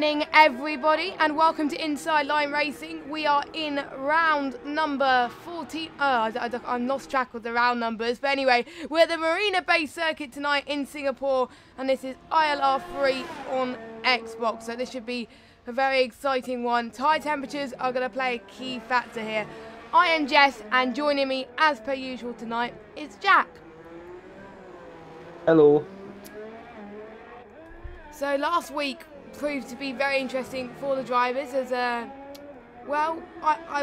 evening, everybody, and welcome to Inside Line Racing. We are in round number 14. I'm lost track of the round numbers, but anyway, we're at the Marina Bay circuit tonight in Singapore, and this is ILR3 on Xbox, so this should be a very exciting one. Tyre temperatures are going to play a key factor here. I am Jess, and joining me, as per usual tonight, is Jack. Hello. So last week proved to be very interesting for the drivers as, well,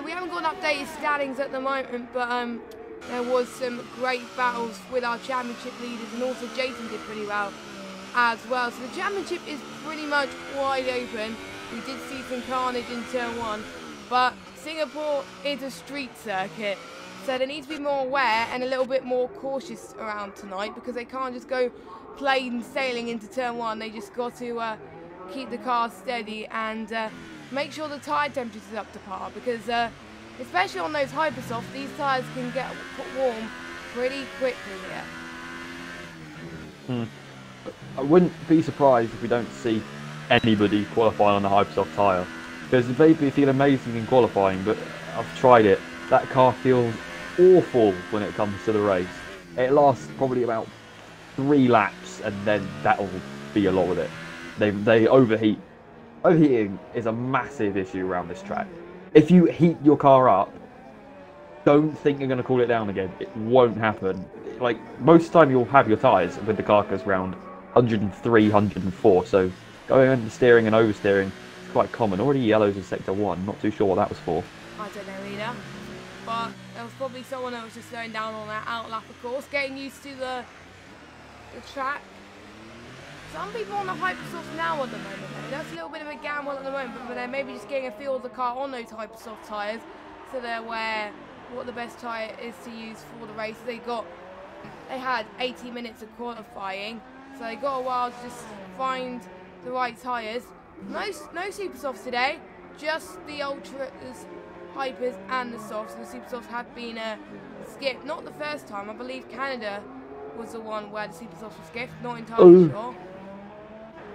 we haven't got updated standings at the moment, but there was some great battles with our championship leaders, and also Jason did pretty well as well. So the championship is pretty much wide open. We did see some carnage in turn one, but Singapore is a street circuit, so they need to be more aware and a little bit more cautious around tonight, because they can't just go plain sailing into turn one. They just got to keep the car steady and make sure the tyre temperature is up to par, because especially on those hypersoft, these tyres can get warm pretty quickly here. I wouldn't be surprised if we don't see anybody qualifying on the hypersoft tyre, because they feel amazing in qualifying, but I've tried it. That car feels awful when it comes to the race. It lasts probably about 3 laps, and then that'll be a lot of it. They overheat. Overheating is a massive issue around this track. If you heat your car up, don't think you're going to cool it down again. It won't happen. Like, most of the time you'll have your tyres when the car goes around 103, 104, so going under steering and oversteering is quite common. Already yellows in sector 1, not too sure what that was for. I don't know either, but there was probably someone that was just slowing down on that out lap, of course, getting used to the track. Some people on the hypersoft now at the moment, though. That's a little bit of a gamble at the moment, but they're maybe just getting a feel of the car on those hypersoft tyres, so they're aware what the best tyre is to use for the race. They had 80 minutes of qualifying, so they got a while to just find the right tyres. No super softs today, just the ultras, hypers, and the softs. The super softs have been skipped. Not the first time. I believe Canada was the one where the super softs were skipped. Not entirely sure.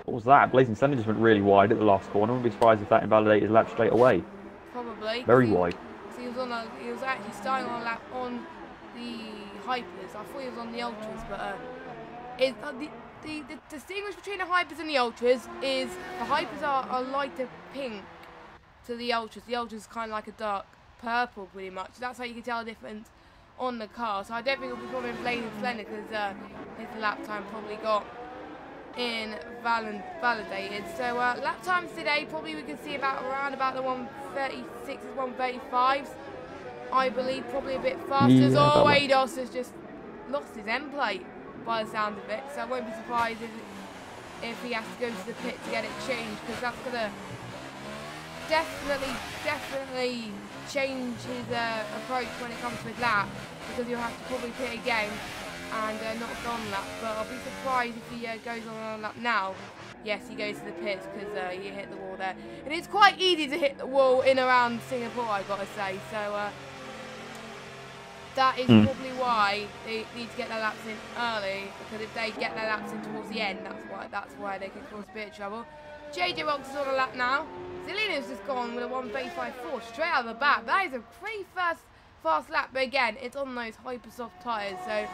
What was that? Blazing Thunder just went really wide at the last corner. I wouldn't be surprised if that invalidated his lap straight away. Probably. Very wide. He was actually starting on a lap on the hypers. I thought he was on the ultras, but the distinguish between the hypers and the ultras is the hypers are a lighter pink to the ultras. The ultras is kind of like a dark purple, pretty much. That's how you can tell the difference on the car. So I don't think it'll be probably Blazing Splendor, because his lap time probably got validated. So lap times today, probably we can see around about the 136s, 135s. I believe probably a bit faster. Yeah, Ados has just lost his end plate by the sound of it. So I won't be surprised if he has to go to the pit to get it changed, because that's going to definitely change his approach when it comes to his lap, because he'll have to probably pit again and not go on lap. But I'll be surprised if he goes on a lap now. Yes, he goes to the pits because he hit the wall there. And it's quite easy to hit the wall in around Singapore, I've got to say. So that is probably why they need to get their laps in early, because if they get their laps in towards the end, that's why they can cause a bit of trouble. JJ Rocks is on a lap now. Zelina's just gone with a 1:35.4 straight out of the back. That is a pretty fast lap, but again, it's on those hypersoft tyres, so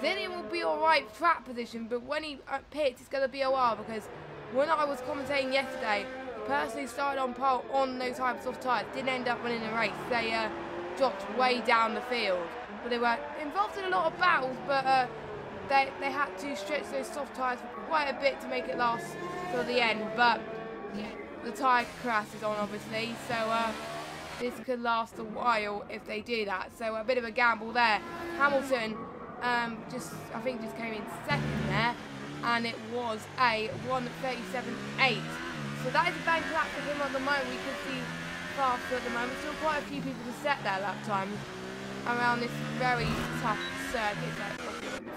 Zillian will be alright track position, but when he pits, it's going to be a while, because when I was commentating yesterday, the person who started on pole on those hypersoft tyres didn't end up winning the race. They dropped way down the field, but they were involved in a lot of battles, but they had to stretch those soft tyres for quite a bit to make it last till the end. But the tyre crash is on, obviously, so this could last a while if they do that. So a bit of a gamble there. Hamilton I think just came in second there, and it was a 1:37.8. So that is a bang lap for him at the moment. We could see faster at the moment. Still quite a few people to set their lap times around this very tough circuit.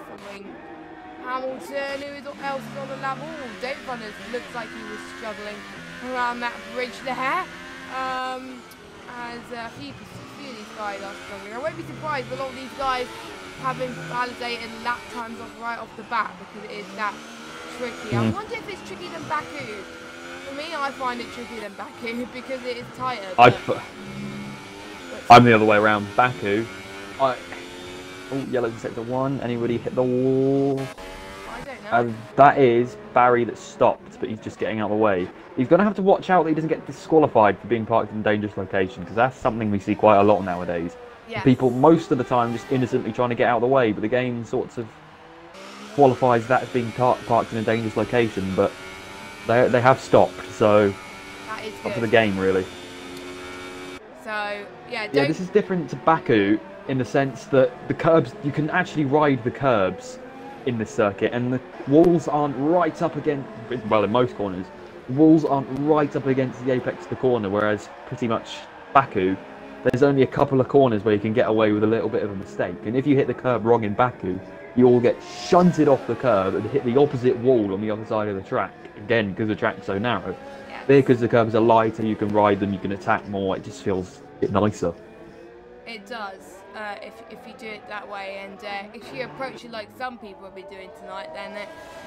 Following Hamilton, who else is on the lap? Oh, Dave Runners looks like he was struggling around that bridge there. As a few of these guys are struggling. I won't be surprised if a lot of these guys have been validated lap times right off the bat, because it is that tricky. I wonder if it's trickier than Baku. me, I find it trickier than Baku because it is tighter. I'm the other way around. Baku, oh, yellow in sector 1. Anybody hit the wall? I don't know. That is Barry that stopped, but he's just getting out of the way. He's going to have to watch out that he doesn't get disqualified for being parked in dangerous locations, because that's something we see quite a lot nowadays. Yes. People, most of the time, just innocently trying to get out of the way, but the game sort of qualifies that as being parked in a dangerous location, but they have stopped, so that is up to the game, really. So, yeah, this is different to Baku in the sense that the curbs, you can actually ride the curbs in this circuit, and the walls aren't right up against, well, in most corners, the walls aren't right up against the apex of the corner, whereas pretty much Baku, there's only a couple of corners where you can get away with a little bit of a mistake, and if you hit the curb wrong in Baku, you all get shunted off the curb and hit the opposite wall on the other side of the track, again, because the track's so narrow. Because the curbs are lighter, you can ride them, you can attack more, it just feels a bit nicer. It does, if you do it that way, and if you approach it like some people will be doing tonight, then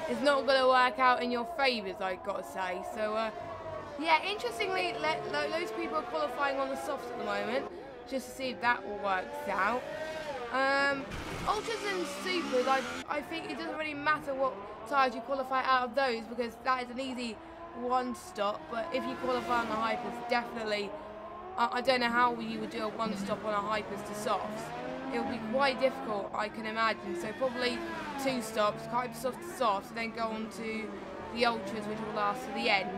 it's not going to work out in your favours, I've got to say. So, yeah, interestingly, those people are qualifying on the softs at the moment, just to see if that all works out. Ultras and Supers, I think it doesn't really matter what tyres you qualify out of those, because that is an easy one stop, but if you qualify on the hypers, definitely, I don't know how you would do a one stop on a hypers to softs. It would be quite difficult, I can imagine, so probably 2 stops, hyper soft to softs, and then go on to the ultras, which will last to the end.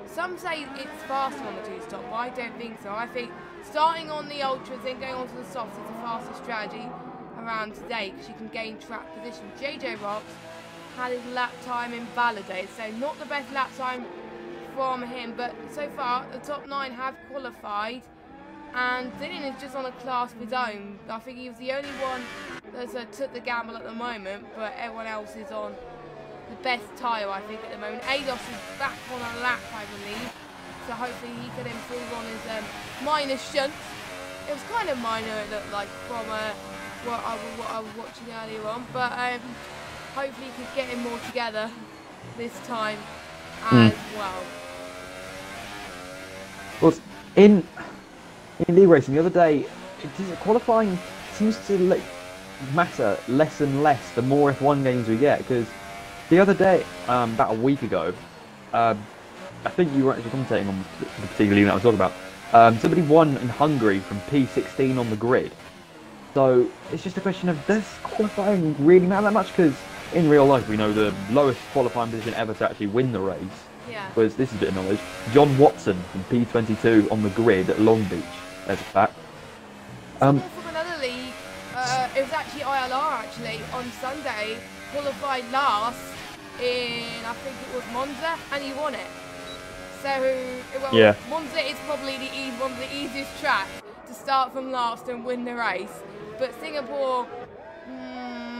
Some say it's faster on the 2 stop, but I don't think so. I think starting on the ultras, then going on to the softs is the fastest strategy around today, because you can gain track position. JJ Rocks had his lap time invalidated, so not the best lap time from him, but so far the top 9 have qualified, and Dylan is just on a class of his own. I think he was the only one that took the gamble at the moment, but everyone else is on the best tyre, I think, at the moment. Ados is back on a lap, I believe, so hopefully he can improve on his minor shunts. It was kind of minor, it looked like, from what I was watching earlier on, but hopefully he could get him more together this time as well. Well, in league racing the other day, qualifying seems to matter less and less the more F1 games we get, because the other day, about a week ago, I think you were actually commentating on the particular unit I was talking about, somebody won in Hungary from P16 on the grid. So it's just a question of, does qualifying really matter that much? Because in real life we know the lowest qualifying position ever to actually win the race was, this is a bit of knowledge, John Watson from P22 on the grid at Long Beach. There's a fact. From another league, it was actually ILR on Sunday, qualified last in, I think it was Monza, and he won it. So, Monza is probably one of the easiest tracks to start from last and win the race, but Singapore,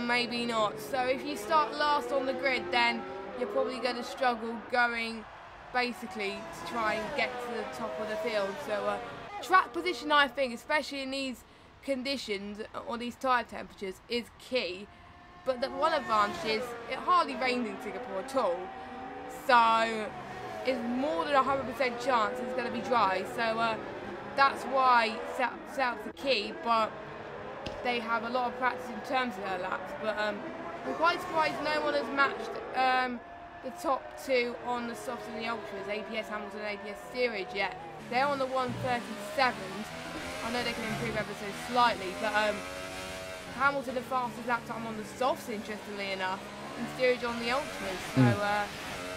maybe not. So if you start last on the grid, then you're probably going to struggle going basically to try and get to the top of the field. So track position, I think, especially in these conditions or these tyre temperatures, is key. But the one advantage is it hardly rains in Singapore at all, so it's more than 100% chance it's going to be dry. So that's why setup's the key, but they have a lot of practice in terms of their laps. But I'm quite surprised no one has matched the top 2 on the softs and the ultras, APS Hamilton and APS Steerage, yet. They're on the 137s. I know they can improve ever so slightly, but Hamilton the fastest lap time on the softs, interestingly enough, and Steerage on the ultras. So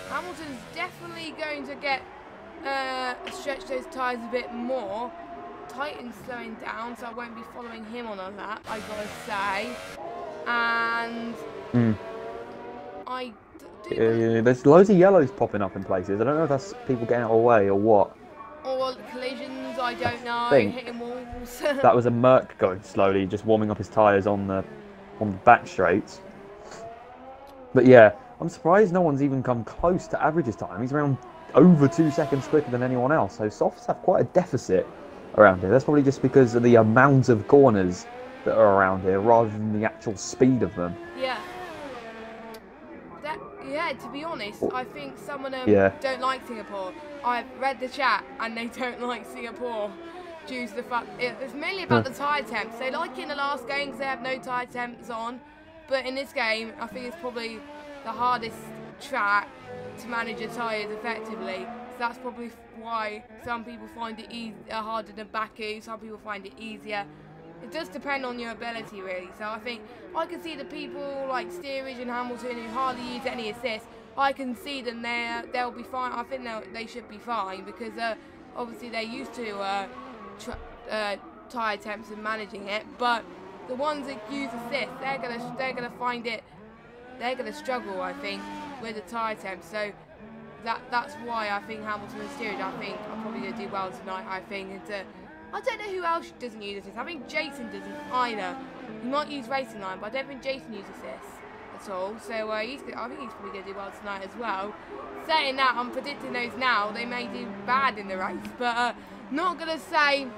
Hamilton's definitely going to get stretch those tyres a bit more. Titan's slowing down, so I won't be following him on a lap, I gotta say. And there's loads of yellows popping up in places. I don't know if that's people getting out of the way or what. Or collisions, I don't know, hitting walls. That was a Merc going slowly, just warming up his tyres on the back straights. But yeah, I'm surprised no one's even come close to average his time. He's around over 2 seconds quicker than anyone else, so softs have quite a deficit around here. That's probably just because of the amount of corners that are around here rather than the actual speed of them. Yeah, said, to be honest, I think some of them Yeah. don't like Singapore. I've read the chat and they don't like Singapore due to the fact it's mainly about the tyre temps. They like it in the last game because they have no tyre temps on, but in this game, I think it's probably the hardest track to manage your tyres effectively. So that's probably why some people find it harder than Baku. Some people find it easier. It does depend on your ability, really. So I think I can see the people like Steerage and Hamilton who hardly use any assists. I can see them there. They'll be fine. I think they should be fine because obviously they're used to tyre temps and managing it. But the ones that use assists, they're gonna find it. They're gonna struggle, I think, with the tyre temps. So that's why I think Hamilton and Steerage, I think, are probably gonna do well tonight. I think. And, I don't know who else doesn't use assists. I think Jason doesn't either. He might use Racing Line, but I don't think Jason uses assists at all. So I think he's probably going to do well tonight as well. Saying that, I'm predicting those now. They may do bad in the race, but not going to say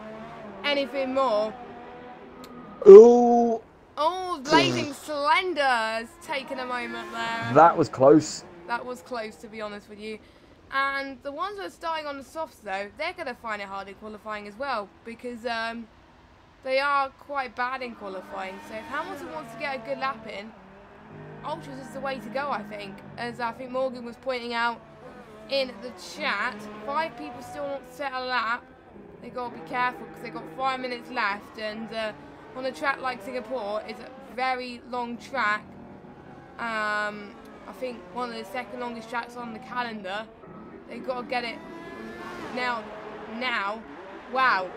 anything more. Oh, Blazing Slender has taken a moment there. that was close. That was close, to be honest with you. And the ones that are starting on the softs, though, they're going to find it hard in qualifying as well because they are quite bad in qualifying. So if Hamilton wants to get a good lap in, Ultras is the way to go, I think. As I think Morgan was pointing out in the chat, 5 people still not set a lap. They've got to be careful because they've got 5 minutes left. And on a track like Singapore, it's a very long track. I think one of the second longest tracks on the calendar. They've got to get it now. Wow.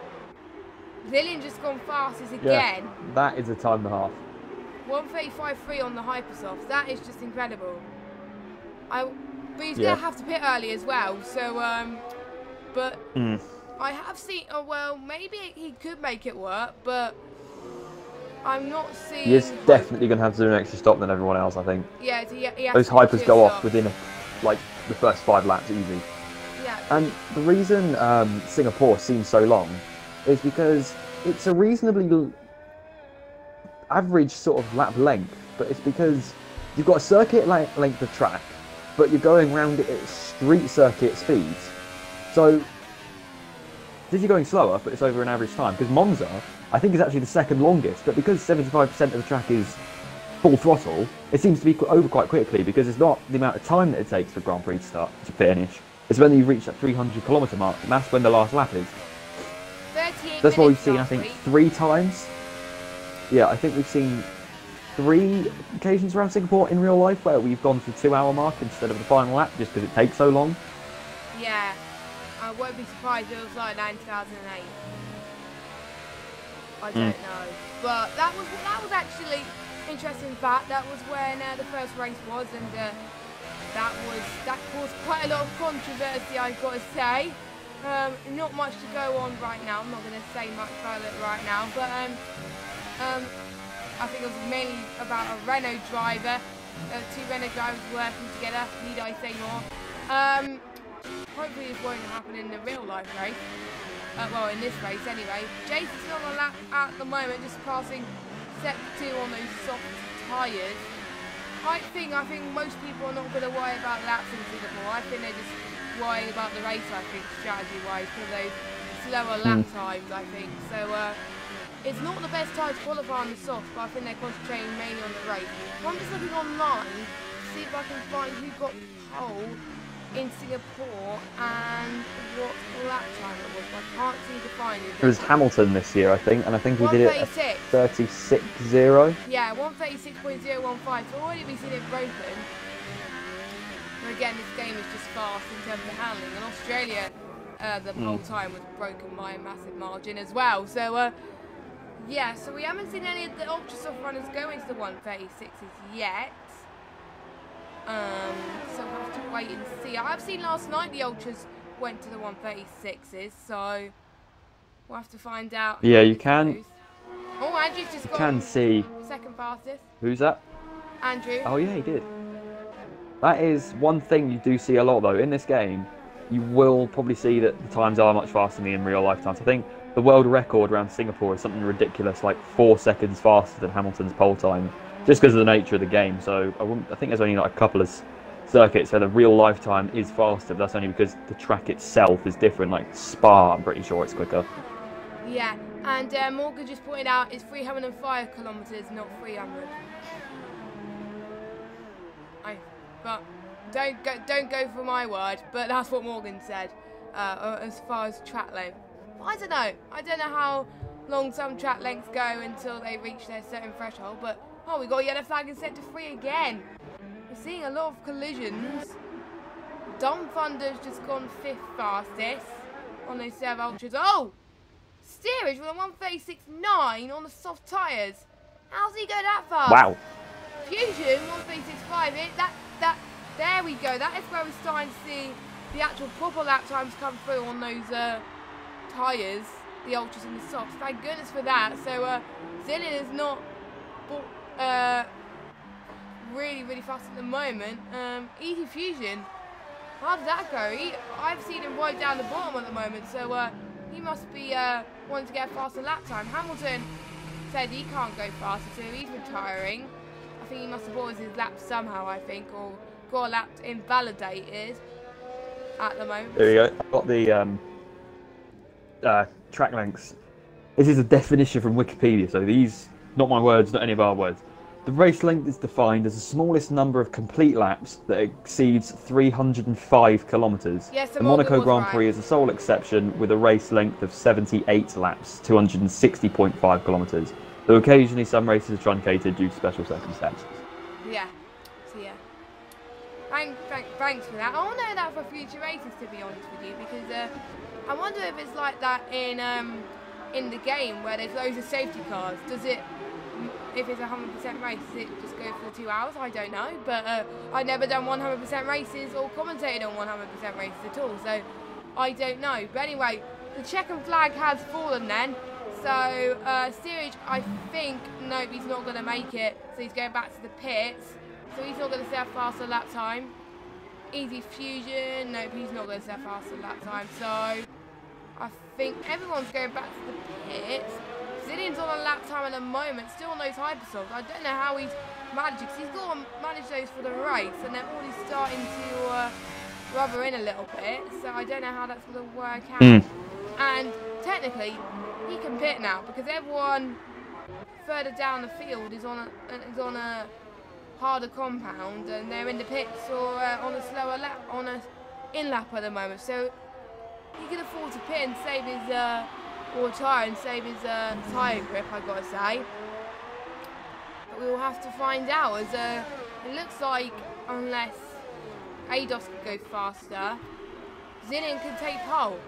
Zillion just gone fastest again. Yeah, that is a time and a half. 1:35.3 on the Hypersoft. That is just incredible. But he's Yeah. going to have to pit early as well. So, but I have seen, well, maybe he could make it work, but I'm not seeing... He's definitely going to have to do an extra stop than everyone else, I think. Yeah, he has those to do hypers go off stops. within like the first 5 laps easy. Yeah. And the reason Singapore seems so long is because it's a reasonably average sort of lap length, but it's because you've got a circuit length of track, but you're going around it at street circuit speeds. So you're going slower, but it's over an average time. Because Monza, I think, is actually the second longest, but because 75% of the track is full throttle, it seems to be over quite quickly because it's not the amount of time that it takes for Grand Prix to finish. It's when you reach that 300-kilometre mark, and that's when the last lap is. 38 That's what we've minutes seen, I last think, week. 3 times. Yeah, I think we've seen 3 occasions around Singapore in real life where we've gone to the 2-hour mark instead of the final lap just because it takes so long. Yeah. I won't be surprised if it was like 2008. I don't know. But that was actually interesting fact. That was when the first race was, and that caused quite a lot of controversy, I've got to say. Not much to go on right now. I'm not going to say much about it right now, but I think it was mainly about a Renault driver, 2 Renault drivers working together. Need I say more? Hopefully this won't happen in the real life race. Well, in this race anyway. Jason's still on a lap at the moment, just passing Set 2 on those soft tyres. I think most people are not going to worry about laps in Singapore. I think they're just worrying about the race, I think, strategy-wise, for those slower lap times, I think. So, it's not the best time to qualify on the soft, but I think they're concentrating mainly on the race. I'm just looking online to see if I can find who got pole in Singapore and what lap time it was. I can't seem to find it. It was Hamilton this year, I think, and I think he did it at 36.0. Yeah, 136.015. So already we've seen it broken. But again, this game is just fast in terms of handling. In Australia, the whole time was broken by a massive margin as well. So, yeah, so we haven't seen any of the ultra soft runners go into the 136s yet. So we'll have to wait and see. I have seen last night the ultras went to the 136s, so we'll have to find out. Yeah, you can. Oh, Andrew's just got can see. Second fastest. Who's that? Andrew. Oh yeah, he did. That is one thing you do see a lot though in this game. You will probably see that the times are much faster than in real life times. I think the world record around Singapore is something ridiculous, like 4 seconds faster than Hamilton's pole time, just because of the nature of the game. So I think there's only like a couple of circuit, so the real lifetime is faster, but that's only because the track itself is different. Like Spa, I'm pretty sure it's quicker. Yeah, and Morgan just pointed out it's 305 kilometres, not 300. But don't go for my word, but that's what Morgan said as far as track length. But I don't know how long some track lengths go until they reach their certain threshold. But oh, we got a yellow flag in sector 3 again. We're seeing a lot of collisions. Dom Thunder's just gone 5th fastest on those Serv Ultras. Oh, Steerage with a 136.9 on the soft tyres. How's he go that fast? Wow. Fusion 136.5. There we go. That is where we're starting to see the actual proper lap times come through on those tyres, the ultras and the softs. Thank goodness for that. So Zillion is not really fast at the moment. Easy Fusion. How did that go? I've seen him right down the bottom at the moment. So he must be wanting to get a faster lap time. Hamilton said he can't go faster, so he's retiring. I think he must have bought his lap somehow, I think, or got a lap invalidated at the moment. There you go. I've got the track lengths. This is a definition from Wikipedia, so these, not my words, not any of our words. The race length is defined as the smallest number of complete laps that exceeds 305 kilometres. Yes, the Monaco Grand Prix is the sole exception, with a race length of 78 laps, 260.5 kilometres. Though occasionally some races are truncated due to special circumstances. Yeah, so yeah. Thanks for that. I want to know that for future races, to be honest with you, because I wonder if it's like that in the game where there's loads of safety cars. Does it, if it's a 100% race, does it just go for the 2 hours? I don't know, but I've never done 100% races or commentated on 100% races at all, so I don't know. But anyway, the checkered flag has fallen then. So, Steerage, I think, nope, he's not going to make it. So he's going back to the pits. So he's not going to set a faster lap time. Easy Fusion, nope, he's not going to set a faster lap time. So, I think everyone's going back to the pits. Zillion's on a lap time at the moment, still on those hypersofts. I don't know how he's managed it, because he's got to manage those for the race. And they're already starting to rubber in a little bit. So I don't know how that's going to work out. And technically, he can pit now because everyone further down the field is on a harder compound, and they're in the pits or on a slower lap, on a in lap at the moment. So he can afford to pit and save his or retire and save his tyre grip, I gotta say. But we will have to find out, as it looks like unless ADOS can go faster, Zillion can take pole.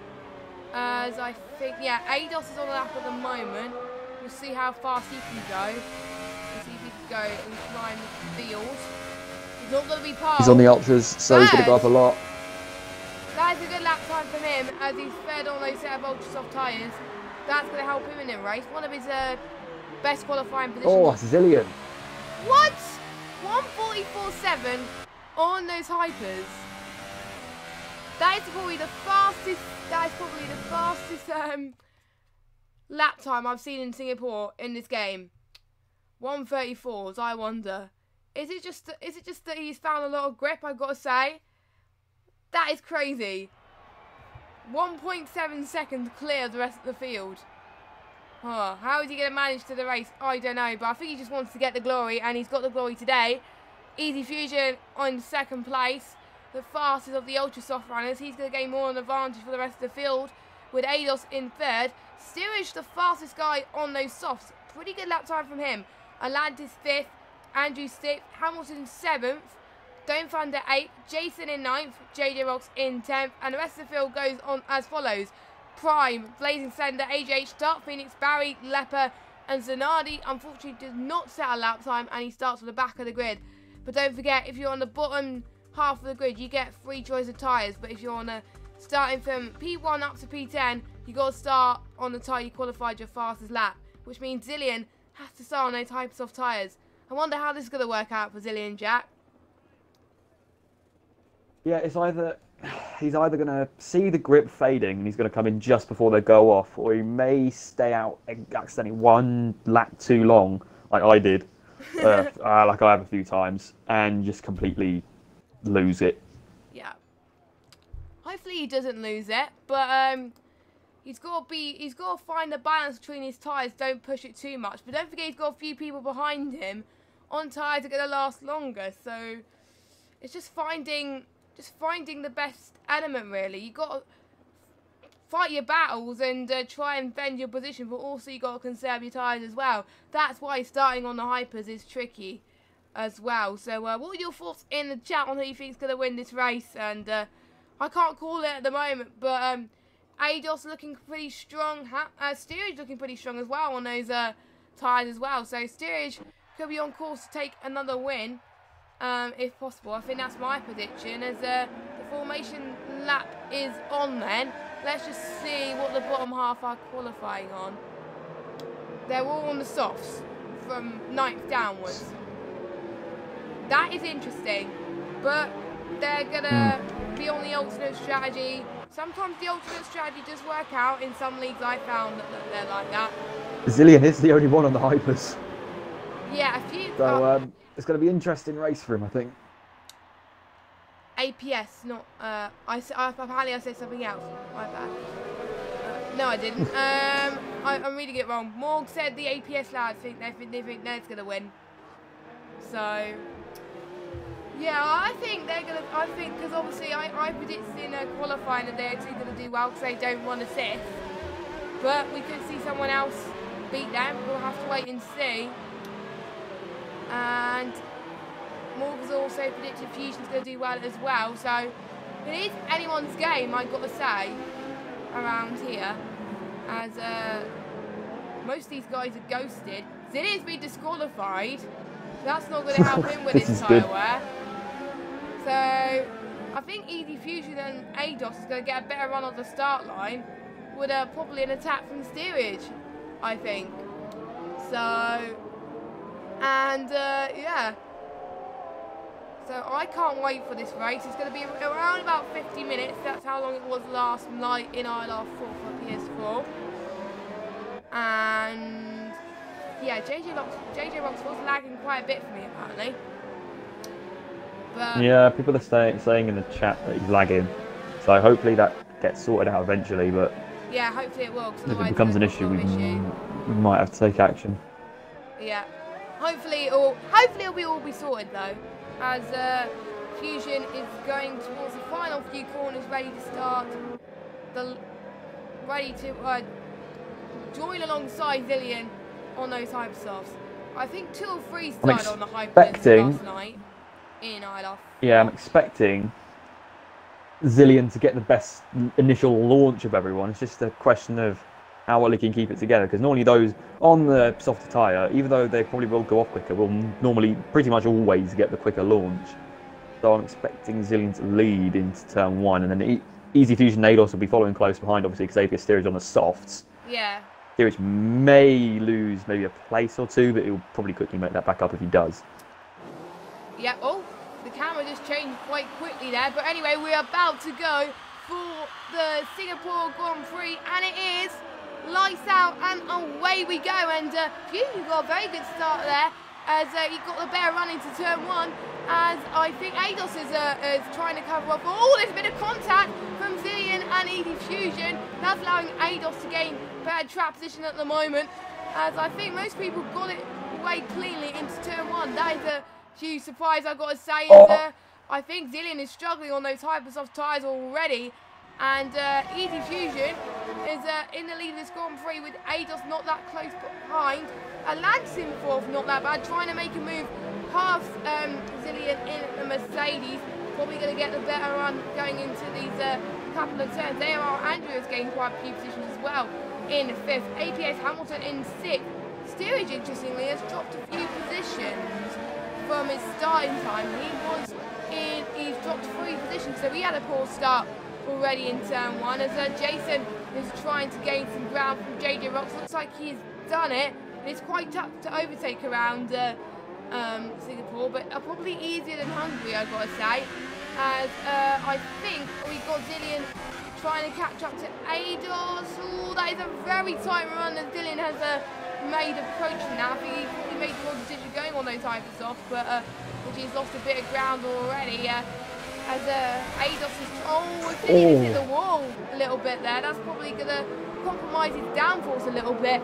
As I think, yeah, ADOS is on the lap at the moment. We'll see how fast he can go. We'll see if he can go and climb the field. He's not going to be pole. He's on the ultras, so he's going to go up a lot. That is a good lap time from him, as he's fed on those set of ultra soft tyres. That's going to help him in the race. One of his best qualifying positions. Oh, Zillion. What? 1:44.7 on those hypers. That is probably the fastest. That is probably the fastest lap time I've seen in Singapore in this game. 1:34s. I wonder. Is it just that he's found a lot of grip? I've got to say. That is crazy. 1.7 seconds clear of the rest of the field. Oh, how is he going to manage to the race? I don't know, but I think he just wants to get the glory, and he's got the glory today. Easy Fusion on second place, the fastest of the ultra soft runners. He's going to gain more of an advantage for the rest of the field, with ADOS in third. Steerage, the fastest guy on those softs. Pretty good lap time from him. Atlantis fifth, Andrew sixth, Hamilton seventh, Dome Thunder 8th, Jason in 9th, JJ Rocks in 10th, and the rest of the field goes on as follows. Prime, Blazing Sender, AJH, Dark Phoenix, Barry, Leper, and Zanardi unfortunately does not set a lap time, and he starts on the back of the grid. But don't forget, if you're on the bottom half of the grid, you get free choice of tyres. But if you're on starting from P1 up to P10, you got to start on the tyre you qualified your fastest lap, which means Zillion has to start on those Hypersoft tyres. I wonder how this is going to work out for Zillion, Jack. Yeah, it's he's either going to see the grip fading and he's going to come in just before they go off, or he may stay out accidentally one lap too long, like I did, like I have a few times, and just completely lose it. Yeah. Hopefully he doesn't lose it, but he's got to find a balance between his tyres. Don't push it too much, but don't forget he's got a few people behind him on tyres that are going to last longer. So it's just finding the best element, really. You got to fight your battles and try and defend your position, but also you got to conserve your tyres as well. That's why starting on the hypers is tricky as well. So what are your thoughts in the chat on who you think is going to win this race? And I can't call it at the moment, but ADOS looking pretty strong. Steerage looking pretty strong as well on those tyres as well. So Steerage could be on course to take another win if possible. I think that's my prediction. As the formation lap is on then. Let's just see what the bottom half are qualifying on. They're all on the softs from 9th downwards. That is interesting, but they're gonna be on the alternate strategy. Sometimes the alternate strategy does work out. In some leagues I found that they're like that. Zillion is the only one on the hypers. Yeah, a few. So it's going to be an interesting race for him, I think. APS, not. Apparently I said something else. My bad. No, I didn't. I'm reading it wrong. Morg said the APS lads think they're going to win. So yeah, I think they're going to. I think because obviously I predicted in qualifying that they're actually going to do well because they don't want assist. But we could see someone else beat them. We'll have to wait and see. And Morgan's also predicted Fusion's going to do well as well. So it is anyone's game, I've got to say, around here. As most of these guys are ghosted. Zillion's been disqualified. So that's not going to help him with his tyre wear. So I think Easy Fusion and ADOS is going to get a better run on the start line with probably an attack from Steerage, I think. So, and yeah. So I can't wait for this race. It's going to be around about 50 minutes. That's how long it was last night in ILR3 for PS4. And yeah, JJ Rocks was lagging quite a bit for me apparently. But yeah, people are saying in the chat that he's lagging. So hopefully that gets sorted out eventually. But yeah, hopefully it will. If it becomes an issue, we might have to take action. Yeah, hopefully it'll be sorted though. As Fusion is going towards the final few corners, ready to start, ready to join alongside Zillion on those hypersofts. I think 2 or 3 started on the hypers last night in ILR. Yeah, I'm expecting Zillion to get the best initial launch of everyone. It's just a question of how well he can keep it together, because normally those on the softer tyre, even though they probably will go off quicker, will normally pretty much always get the quicker launch. So I'm expecting Zillion to lead into turn 1, and then Easy Fusion and ADOS will be following close behind, obviously, because APS Steerage on the softs. Yeah. Steerage may lose maybe a place or 2, but he'll probably quickly make that back up if he does. Yeah, oh, the camera just changed quite quickly there, but anyway, we're about to go for the Singapore Grand Prix, and it is lights out and away we go. And Fusion got a very good start there as he got the better run into turn 1, as I think ADOS is trying to cover up. Oh, there's a bit of contact from Zillion and Easy Fusion. That's allowing ADOS to gain better trap position at the moment, as I think most people got it away cleanly into turn 1. That is a huge surprise, I've got to say. And, I think Zillion is struggling on those hypersoft tyres already. And Easy Fusion is in the lead of this Grand Prix with ADOS not that close behind. Lance in 4th, not that bad, trying to make a move past Zillion in the Mercedes. Probably going to get the better run going into these couple of turns. There are Andrews gained quite a few positions as well in 5th. APS Hamilton in 6th. Steerage, interestingly, has dropped a few positions from his starting time. He's dropped 3 positions, so he had a poor start already in turn 1, as Jason is trying to gain some ground from JJ Rocks. Looks like he's done it. It's quite tough to overtake around Singapore, but probably easier than Hungary, I've got to say. As I think we've got Zillion trying to catch up to ADOS. Oh, that is a very tight run that Zillion has made approaching now. I think he probably made the decision going on those hypersofts, but which he's lost a bit of ground already. As Ados is, Zillion hit the wall a little bit there. That's probably going to compromise his downforce a little bit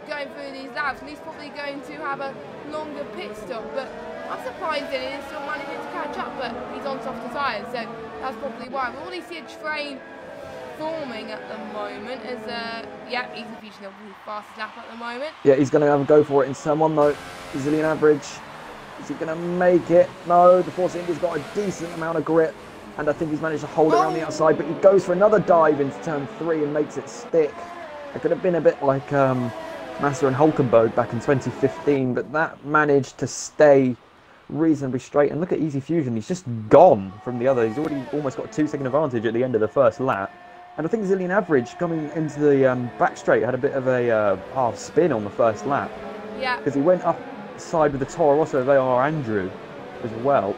going through these laps. And he's probably going to have a longer pit stop. But I'm surprised Zillion is still managing to catch up, but he's on softer tyres. So that's probably why. We already see a train forming at the moment as, yeah, he's a fusion of the fastest lap at the moment. Yeah, he's going to have a go for it in turn one though. Zillion average. Is he going to make it? No, the Force Indy's got a decent amount of grip. And I think he's managed to hold it around the outside. But he goes for another dive into turn 3 and makes it stick. It could have been a bit like Massa and Hulkenberg back in 2015. But that managed to stay reasonably straight. And look at Easy Fusion. He's just gone from the other. He's already almost got a 2-second advantage at the end of the first lap. And I think Zillion average coming into the back straight had a bit of a half spin on the first lap. Yeah. Because he went up side with the Toro Rosso of AR Andrew as well,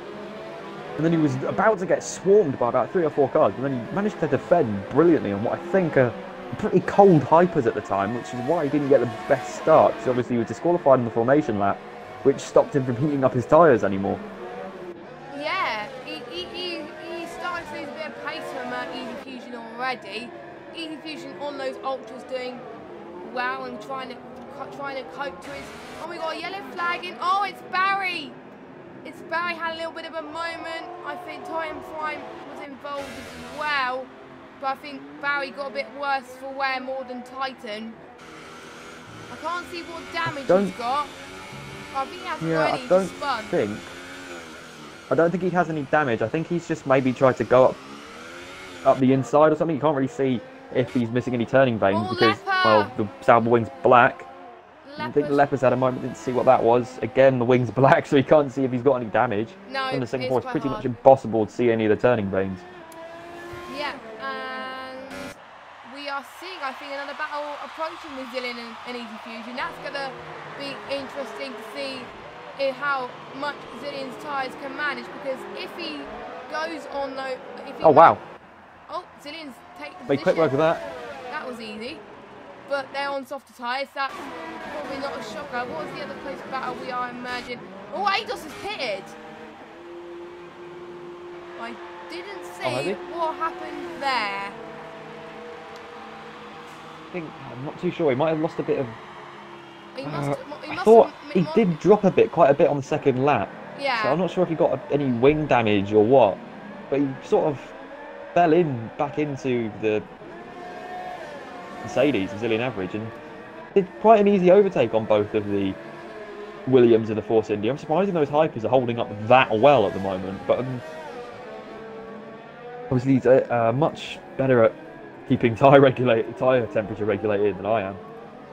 and then he was about to get swarmed by about 3 or 4 cars, and then he managed to defend brilliantly on what I think are pretty cold hypers at the time, which is why he didn't get the best start, because obviously he was disqualified in the formation lap, which stopped him from heating up his tyres anymore. Yeah, he started to lose a bit of pace from Easy Fusion already. Easy Fusion on those ultras doing well and trying to cope to his. Oh, we got a yellow flag in. Oh, it's Barry. It's Barry had a little bit of a moment. I think Time Prime was involved as well, but I think Barry got a bit worse for wear more than Titan. I can't see what damage he's got. I think he has already spun. I don't think he has any damage. I think he's just maybe tried to go up the inside or something. You can't really see if he's missing any turning vanes because, well, the Sauber wing's black. I think the Leopard's had a moment, didn't see what that was. Again, the wing's black, so he can't see if he's got any damage. No, in the second it's pretty much impossible to see any of the turning vanes. Yeah, and we are seeing, I think, another battle approaching with Zillion and Easy Fusion. That's going to be interesting to see how much Zillion's tyres can manage, because if he goes on though... wow. Oh, Zillion's taken the Big quick work with that. That was easy. But they're on softer tyres. That's probably not a shocker. What was the other close battle we are emerging? Oh, Ados is pitted. I didn't see what happened there. I'm not too sure. He might have lost a bit of... I thought he did drop quite a bit on the second lap. Yeah. So I'm not sure if he got any wing damage or what. But he sort of fell back into the Mercedes, Zillion average, and did quite an easy overtake on both of the Williams and the Force Indy. I'm surprised those hypers are holding up that well at the moment, but obviously he's much better at keeping tyre temperature regulated than I am,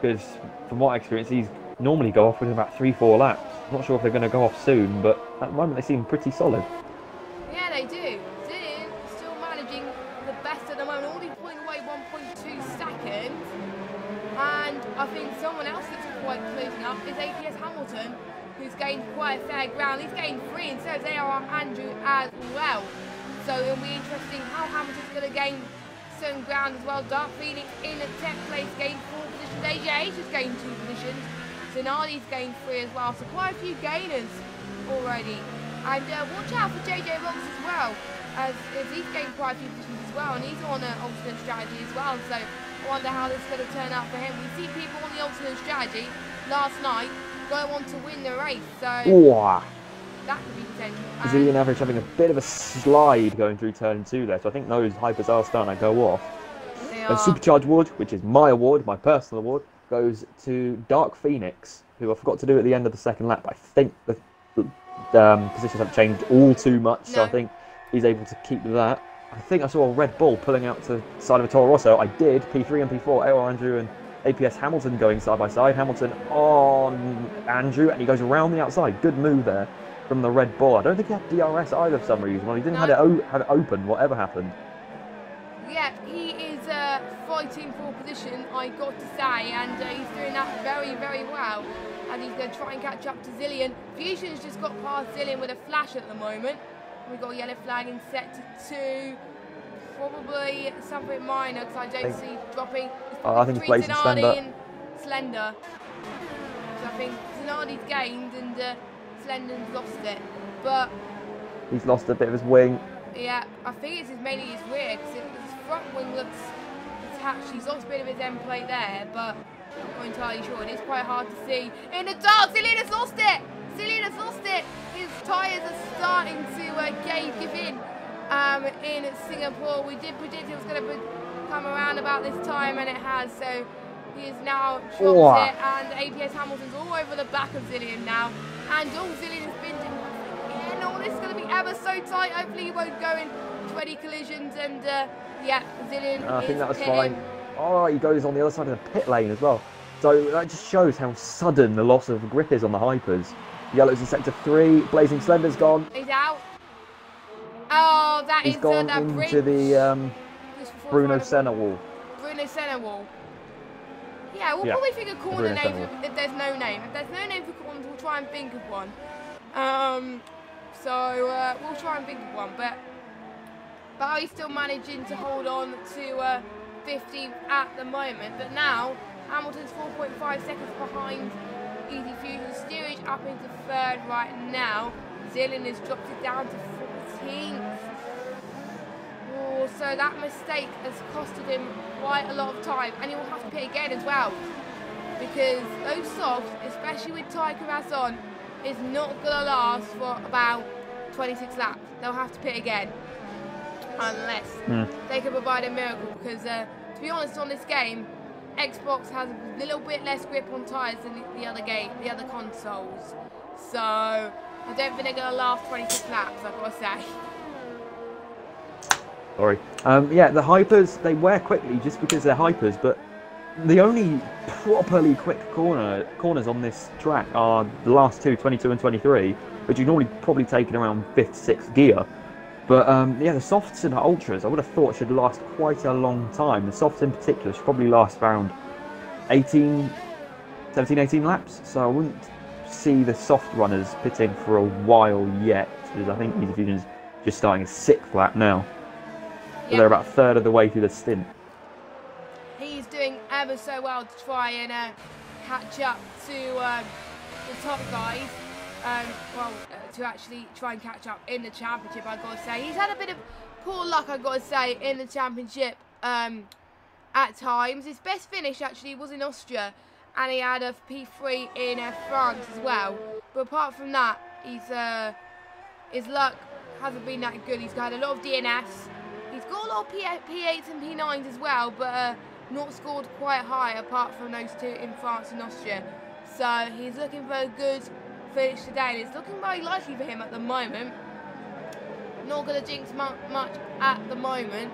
because from what I experience, these normally go off within about 3-4 laps. I'm not sure if they're going to go off soon, but at the moment they seem pretty solid. Yeah, they do. Zillion still managing the best at the moment, only pulling away 1.2 seconds. And I think someone else that's quite closing up is APS Hamilton, who's gained quite a fair ground. He's gained 3, and so is AR Andrew as well. So it'll be interesting how Hamilton's going to gain some ground as well. Dark Phoenix in the 10th place, gained 4 positions. AJH has gained 2 positions. Zanardi's gained 3 as well. So quite a few gainers already. And watch out for JJ Rocks as well, as he's gained quite a few positions as well, and he's on an alternate strategy as well. So I wonder how this is going to turn out for him. We see people on the alternate strategy last night go on to win the race. So that could be potential. Zillion average having a bit of a slide going through turn 2 there, so I think those hypers are starting to go off. And Supercharged Award, which is my award, my personal award, goes to Dark Phoenix, who I forgot to do at the end of the second lap. I think the positions haven't changed all too much, so I think he's able to keep that. I think I saw a Red Bull pulling out to the side of a Toro Rosso. I did. P3 and P4, AR Andrew and APS Hamilton going side by side. Hamilton on Andrew, and he goes around the outside. Good move there from the Red Bull. I don't think he had DRS either for some reason. Well, he didn't have it open, whatever happened. Yeah, he is fighting for position, I got to say, and he's doing that very, very well. And he's going to try and catch up to Zillion. Fusion's just got past Zillion with a flash at the moment. We've got a yellow flag in set to 2. Probably something minor, because I don't see dropping. I think it's Blazing Slender. So I think Zanardi's gained and Slender's lost it. But He's lost a bit of his wing. Yeah, I think it's mainly his rear, because his front wing looks attached. He's lost a bit of his end plate there, but I'm not entirely sure. It is quite hard to see. In the dark, Zelina's lost it! Zelina's lost it! His tyres are starting to give in Singapore. We did predict it was going to come around about this time, and it has, so he is now dropped it, and APS Hamilton's all over the back of Zillian now, and Zillian has been no, this is going to be ever so tight. Hopefully he won't go into any collisions, and yeah, Zillian I think that was pitting. fine. Oh, he goes on the other side of the pit lane as well. So that just shows how sudden the loss of grip is on the hypers. Yellow's in sector 3, Blazing Slender's gone. He's out. Oh, that He's is gone that into bridge. the Bruno Senna wall. Bruno Senna wall. Yeah, we'll probably think of corner names if there's no name. If there's no name for corners, we'll try and think of one. So we'll try and think of one, but Barry's still managing to hold on to 15th at the moment. But now Hamilton's 4.5 seconds behind Easy Fusion. Steerage up into 3rd right now. Zillian has dropped it down to 14th. Oh, so that mistake has costed him quite a lot of time, and he will have to pit again as well, because those softs, especially with tyre caress on, is not going to last for about 26 laps. They'll have to pit again, unless they can provide a miracle, because to be honest, on this game, Xbox has a little bit less grip on tyres than the other consoles. So I don't think they're going to last 26 laps, I've got to say. Sorry. Yeah, the hypers, they wear quickly just because they're hypers, but the only properly quick corners on this track are the last two, 22 and 23, which you normally probably take in around 5th, 6th gear. But yeah, the softs and the ultras, I would have thought should last quite a long time. The softs in particular should probably last around 17, 18 laps. So I wouldn't see the soft runners pitting for a while yet, because I think Easy Fusion's just starting a 6th lap now. So they're about a third of the way through the stint. He's doing ever so well to try and catch up to the top guys. To actually try and catch up in the championship, I've got to say. He's had a bit of poor luck, I've got to say, in the championship at times. His best finish actually was in Austria, and he had a P3 in France as well. But apart from that, his luck hasn't been that good. He's had a lot of DNFs. He's got a lot of P8s and P9s as well, but not scored quite high apart from those two in France and Austria. So he's looking for a good finish today, and it's looking very likely for him at the moment. Not going to jinx much at the moment,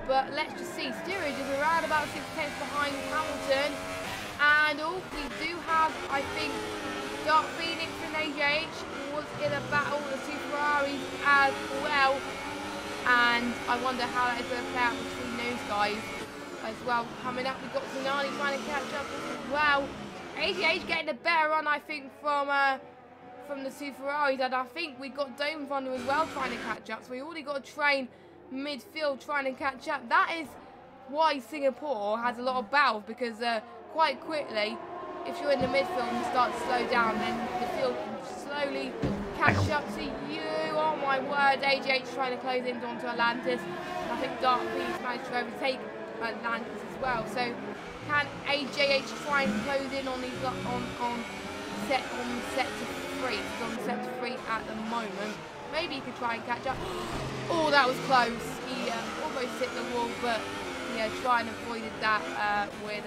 but let's just see. Steerage is around about 6 tenths behind Hamilton, and we do have, I think, Dark Phoenix and AJH was in a battle with the two Ferraris as well. And I wonder how that is going to play out between those guys as well. Coming up, we've got Zinani trying to catch up as well. AGH getting a better run, I think, from the two Ferraris. And I think we've got Dome Thunder as well trying to catch up. So we already got a train midfield trying to catch up. That is why Singapore has a lot of battles, because quite quickly, if you're in the midfield and start to slow down, then the field can slowly catch up to you. Oh my word, AJH trying to close in onto Atlantis. And I think Dark Beast managed to overtake Atlantis as well. So can AJH try and close in on these on sector 3? He's on sector 3 at the moment. Maybe he could try and catch up. Oh, that was close. He almost hit the wall, but yeah, try and avoided that with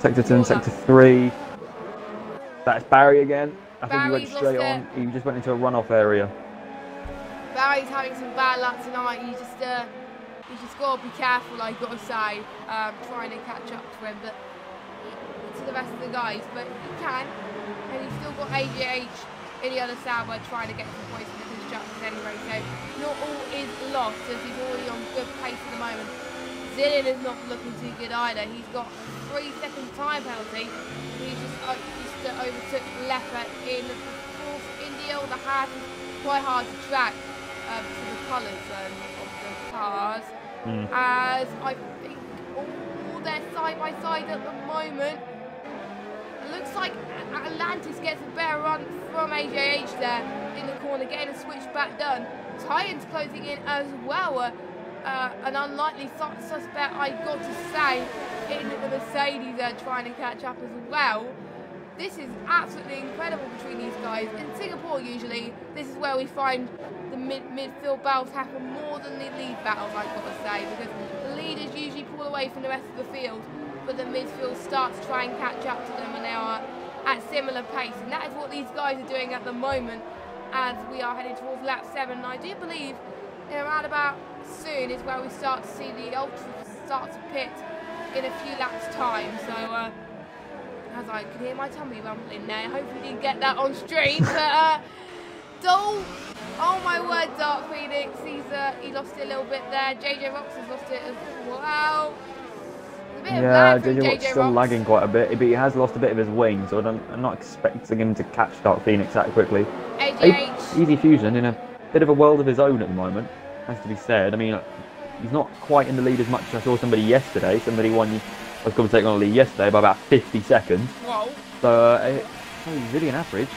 sector 2 and sector 3. That's Barry again. I think he went straight on. He just went into a runoff area. Barry's having some bad luck tonight. You just got to be careful, I've got to say, trying to catch up to him, but to the rest of the guys. But he can, and he's still got AGH in the other side where trying to get some points in the constructors anyway. So not all is lost, as he's already on good pace at the moment. Zillian is not looking too good either. He's got 3 second time penalty. He just overtook Leopard in the 4th India. The half is quite hard to track to the colours of the cars. As I think they're side by side at the moment. looks like Atlantis gets a better run from AJH there in the corner, getting a switchback done. Titan's closing in as well. An unlikely suspect, I got to say, in the Mercedes trying to catch up as well. This is absolutely incredible between these guys. In Singapore, usually, this is where we find the midfield battles happen more than the lead battles, I've got to say, because the leaders usually pull away from the rest of the field, but the midfield starts to try and catch up to them, and they are at similar pace. And that is what these guys are doing at the moment as we are heading towards lap 7. And I do believe around about soon is where we start to see the Ultras start to pit in a few laps' time. So, as I can hear my tummy rumbling there, hopefully you didn't get that on stream. But Dole, oh my word, Dark Phoenix, he lost it a little bit there. JJ Rox has lost it as well. Yeah, JJ Rox is still lagging quite a bit, but he has lost a bit of his wing, so I'm not expecting him to catch Dark Phoenix that quickly. Easy Fusion in a bit of a world of his own at the moment, has to be said. I mean, he's not quite in the lead as much as I saw somebody yesterday. Somebody won. I was commentating on the lead yesterday by about 50 seconds. Whoa. So, he's really an average,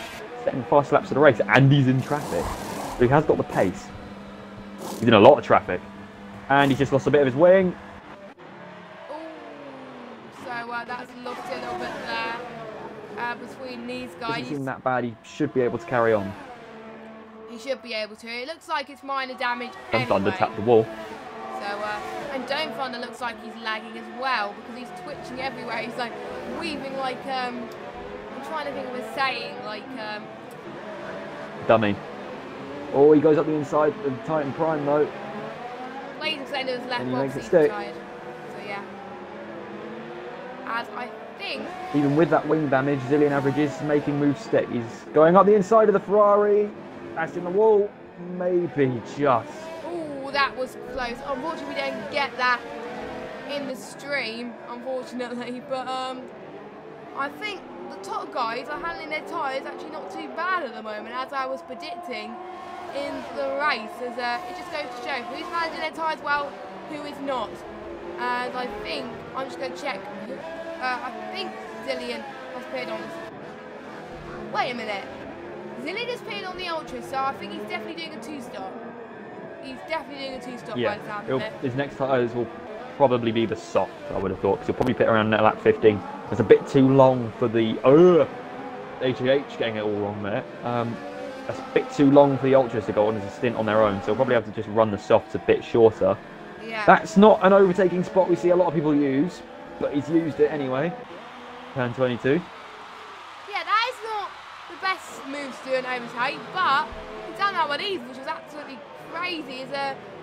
setting fast laps of the race, and he's in traffic. So he has got the pace. He's in a lot of traffic. And he's just lost a bit of his wing. Ooh, so that's lost a little bit there between these guys. Doesn't seem that bad. He should be able to carry on. He should be able to. It looks like it's minor damage And anyway. Thunder tapped the wall. So, and Dome Thunder looks like he's lagging as well because he's twitching everywhere. He's like weaving like, I'm trying to think of a saying, like, Dummy. Oh, he goes up the inside of Titan Prime though. Blaze extender was left And he box, makes it he's stick. tired. So, yeah. As I think... Even with that wing damage, Zillion averages making moves stick. He's going up the inside of the Ferrari. That's in the wall. Maybe just. That was close. Unfortunately, we don't get that in the stream, unfortunately. But I think the top guys are handling their tyres actually not too bad at the moment, as I was predicting in the race. As it just goes to show who's managing their tyres well, who is not. As I think I'm just going to check. I think Zillion has pitted on this. Wait a minute. Zillion has pitted on the Ultra, so I think he's definitely doing a two-stop. He's definitely doing a two-stop by the sound of it. His next tyres will probably be the soft, I would have thought, because he'll probably pit around lap 15. It's a bit too long for the HGH getting it all wrong there. That's a bit too long for the Ultras to go on as a stint on their own, so they'll probably have to just run the softs a bit shorter. Yeah. That's not an overtaking spot we see a lot of people use, but he's used it anyway. Turn 22. Yeah, that is not the best move to do an overtake, but he's done that with ease, which was absolutely crazy.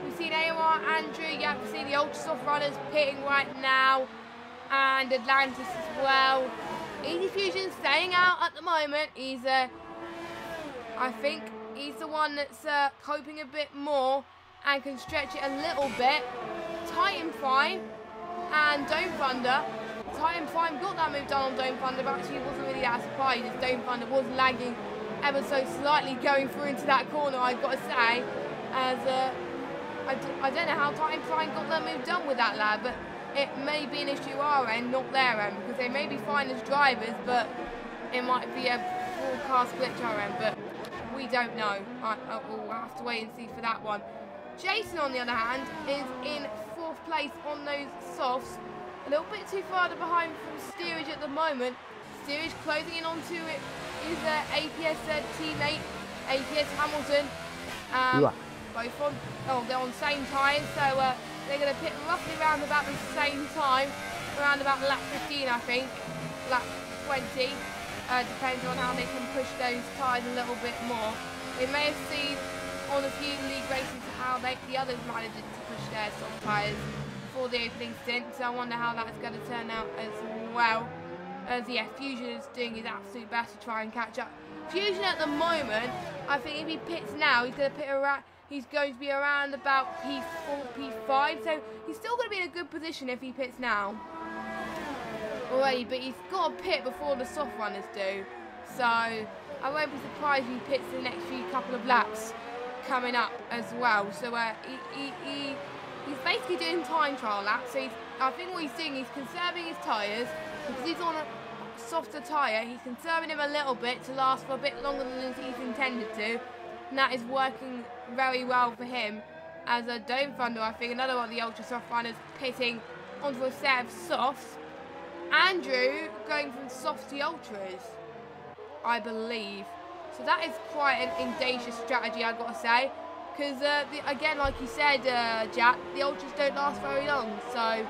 We've seen AMR, Andrew, yeah, we've seen the Ultra Soft runners pitting right now, and Atlantis as well. Easy Fusion staying out at the moment. He's, I think he's the one that's coping a bit more and can stretch it a little bit. Titan Prime and Dome Thunder. Titan Prime got that move done on Dome Thunder, but actually wasn't really that surprised if Dome Thunder was lagging ever so slightly going through into that corner, I've got to say. As I don't know how Titan Prime got that move done with that lad, but it may be an issue our end, not their end, because they may be fine as drivers, but it might be a broadcast glitch our end, but we don't know. We'll have to wait and see for that one. Jason, on the other hand, is in 4th place on those softs, a little bit too far behind from Steerage at the moment. Steerage closing in onto it is APS teammate, APS Hamilton. Both on, they're on the same tyres, so they're going to pit roughly around about the same time, around about lap 15, I think, lap 20. Depends on how they can push those tyres a little bit more. We may have seen on a few league races how the others managed to push their soft tyres for the opening stint, so I wonder how that's going to turn out as well. As yeah, Fusion is doing his absolute best to try and catch up. Fusion at the moment, I think if he pits now, he's going to pit around. He's going to be around about P4, P5, so he's still going to be in a good position if he pits now. Already, but he's got to pit before the soft runners do. So I won't be surprised if he pits the next few couple of laps coming up as well. So he's basically doing time trial laps. So I think what he's doing, he's conserving his tyres because he's on softer tyre. He's conserving him a little bit to last for a bit longer than he's intended to. And that is working very well for him. As a Dome Thunder, I think, another one of the ultra soft runners pitting onto a set of softs. Andrew going from softs to ultras, I believe. So that is quite an audacious strategy, I've got to say. Because, again, like you said, Jack, the ultras don't last very long. So, I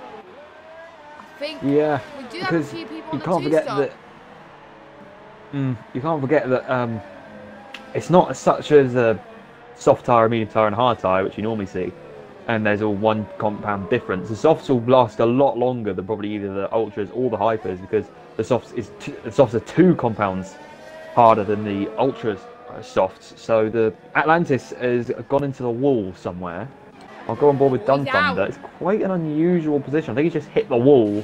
think we do have a few people on the two-stop. You can't forget that it's not such as a soft tyre, medium tyre and hard tyre, which you normally see. And there's all one compound difference. The softs will last a lot longer than probably either the ultras or the hypers, because the softs are 2 compounds harder than the ultras softs. So the Atlantis has gone into the wall somewhere. I'll go on board with Dun Thunder. It's quite an unusual position. I think he's just hit the wall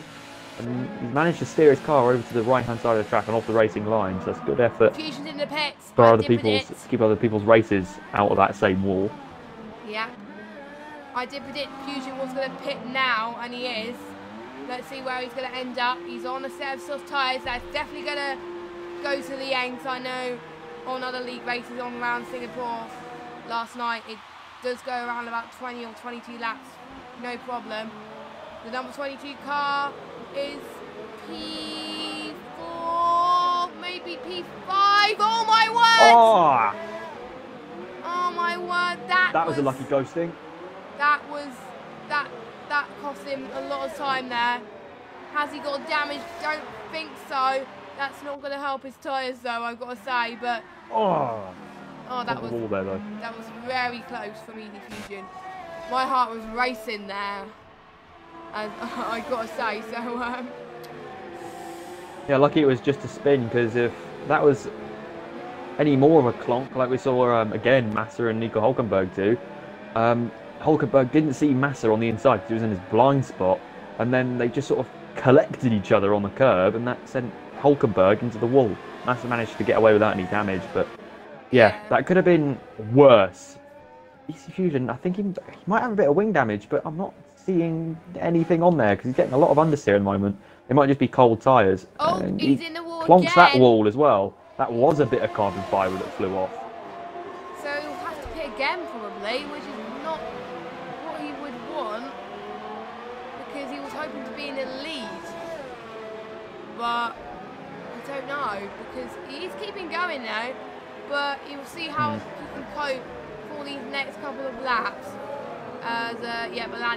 and he's managed to steer his car over to the right hand side of the track and off the racing line. So that's a good effort Fusion's in the pits. for other people's, to keep other people's races out of that same wall. Yeah. I did predict Fusion was going to pit now, and he is. Let's see where he's going to end up. He's on a set of soft tyres. That's definitely going to go to the end. So I know on other league races on around Singapore last night, it does go around about 20 or 22 laps. No problem. The number 22 car is P4, maybe P5. Oh my word! Oh my word! That was a lucky ghosting. That cost him a lot of time there. Has he got damage? Don't think so. That's not going to help his tyres though, I've got to say. But that was very close for me, Fusion. My heart was racing there, and I got to say. So yeah, lucky it was just a spin, because if that was any more of a clonk like we saw again Massa and Nico Hulkenberg do, Hulkenberg didn't see Massa on the inside because he was in his blind spot, and then they just sort of collected each other on the curb, and that sent Hulkenberg into the wall. Massa managed to get away without any damage, but yeah, that could have been worse. EC Fusion, I think he might have a bit of wing damage, but I'm not seeing anything on there because he's getting a lot of understeer at the moment. It might just be cold tyres. Oh, he's in the wall plonks again. That wall as well. That was a bit of carbon fibre that flew off. So he'll have to pit again probably, which is not what he would want, because he was hoping to be in the lead. But I don't know, because he's keeping going now, but you'll see how he can cope for these next couple of laps. As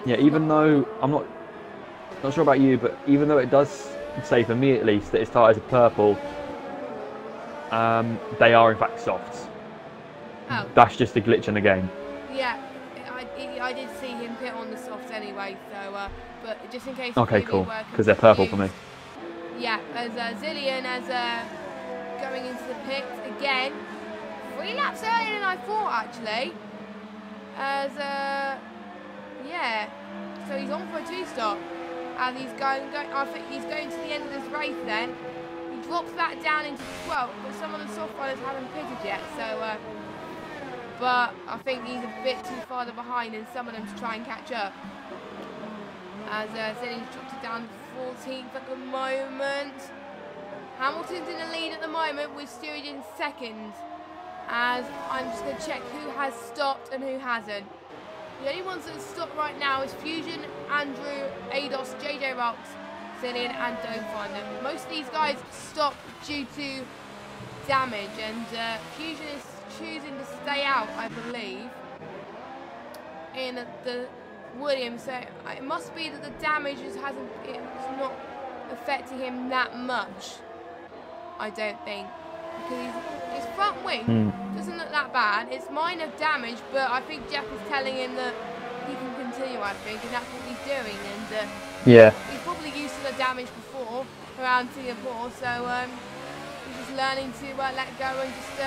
even though I'm not sure about you, but even though it does say for me at least that his tyres are purple, they are in fact softs. Oh. That's just a glitch in the game. Yeah, I did see him pit on the softs anyway, so but just in case. Okay, cool, because they're purple for me. Yeah, as Zillion going into the pit again, 3 laps earlier than I thought actually. As so he's on for a 2-stop, and he's going. I think he's going to the end of this race. Then he drops that down into 12, but some of the soft runners haven't pitted yet. So, but I think he's a bit too farther behind in some of them to try and catch up. As Zillion's dropped it down to 14th at the moment. Hamilton's in the lead at the moment with Stewart in second. As I'm just going to check who has stopped and who hasn't. The only ones that have stopped right now is Fusion, Andrew, Ados, JJ Rocks, Zillion and Dome Thunder. Most of these guys stopped due to damage, and Fusion is choosing to stay out, I believe, in the Williams. So it must be that the damage it's not affecting him that much, I don't think. Because his front wing doesn't look that bad. It's minor damage, but I think Jeff is telling him that he can continue, I think, and that's what he's doing. And he's probably used to the damage before around Singapore, so he's just learning to let go and just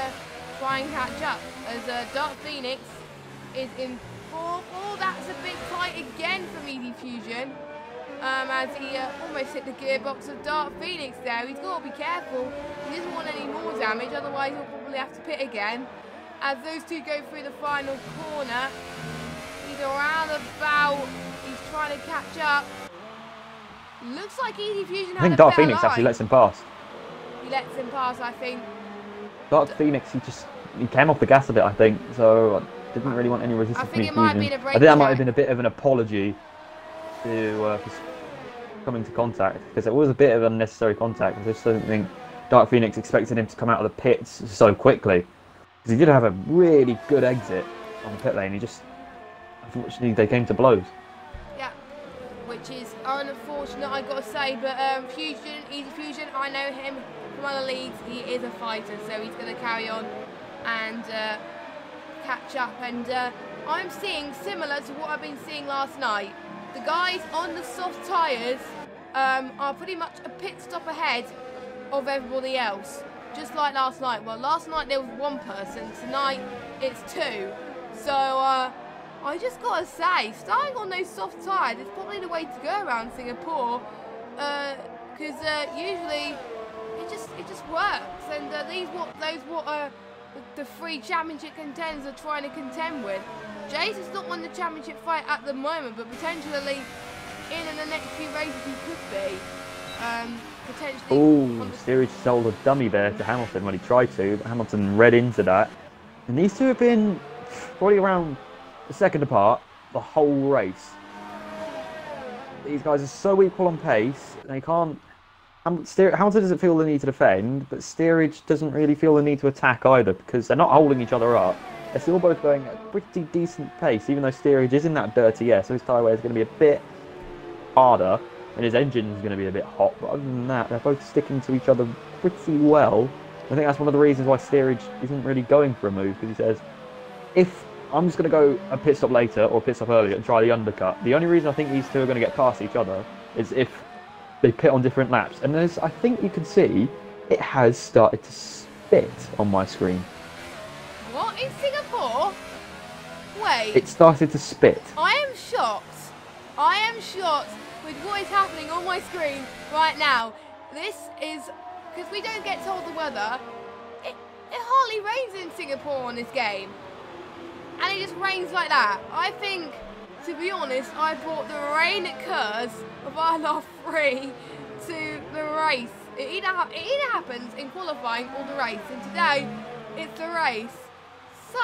try and catch up. As Dark Phoenix is in 4th. Oh, that's a bit tight again for Meaty Fusion. As he almost hit the gearbox of Dark Phoenix there. He's got to be careful. He doesn't want any more damage, otherwise he'll probably have to pit again. As those two go through the final corner, he's around about, he's trying to catch up. Looks like Easy Fusion had I think a Dark better Phoenix line. actually lets him pass. lets him pass, I think. Dark Phoenix, he came off the gas a bit, I think, so I didn't really want any resistance. I think it might have been a break. I think that might have been a bit of an apology to coming to contact, because it was a bit of unnecessary contact. I just don't think Dark Phoenix expected him to come out of the pits so quickly, because he did have a really good exit on the pit lane. He just, unfortunately, they came to blows. Yeah, which is unfortunate, I gotta say. But Fusion, Easy Fusion, I know him from other leagues. He is a fighter, so he's gonna carry on and catch up. And I'm seeing similar to what I've been seeing last night. The guys on the soft tyres are pretty much a pit stop ahead of everybody else, just like last night. Well, last night there was one person, tonight it's two. So I just gotta say, starting on those soft tyres is probably the way to go around Singapore, because usually it just works. And the three championship contenders are trying to contend with. Jason's not won the championship fight at the moment, but potentially in the next few races he could be. Potentially. Oh, Steerage sold a dummy there to Hamilton when he tried to, but Hamilton read into that. And these two have been probably around a second apart the whole race. These guys are so equal on pace, they can't. Hamilton doesn't feel the need to defend, but Steerage doesn't really feel the need to attack either, because they're not holding each other up. They're still both going at a pretty decent pace, even though Steerage is in that dirty air, so his tyre wear is going to be a bit harder, and his engine is going to be a bit hot. But other than that, they're both sticking to each other pretty well. I think that's one of the reasons why Steerage isn't really going for a move, because he says, if I'm just going to go a pit stop later or a pit stop earlier and try the undercut, the only reason I think these two are going to get past each other is if they pit on different laps. And as I think you can see, it has started to spit on my screen. What, in Singapore? Wait. It started to spit. I am shocked. I am shocked with what is happening on my screen right now. This is, because we don't get told the weather, it hardly rains in Singapore on this game. And it just rains like that. I think, to be honest, I brought the rain curse of ILR3 to the race. It either happens in qualifying or the race, and today it's the race. So,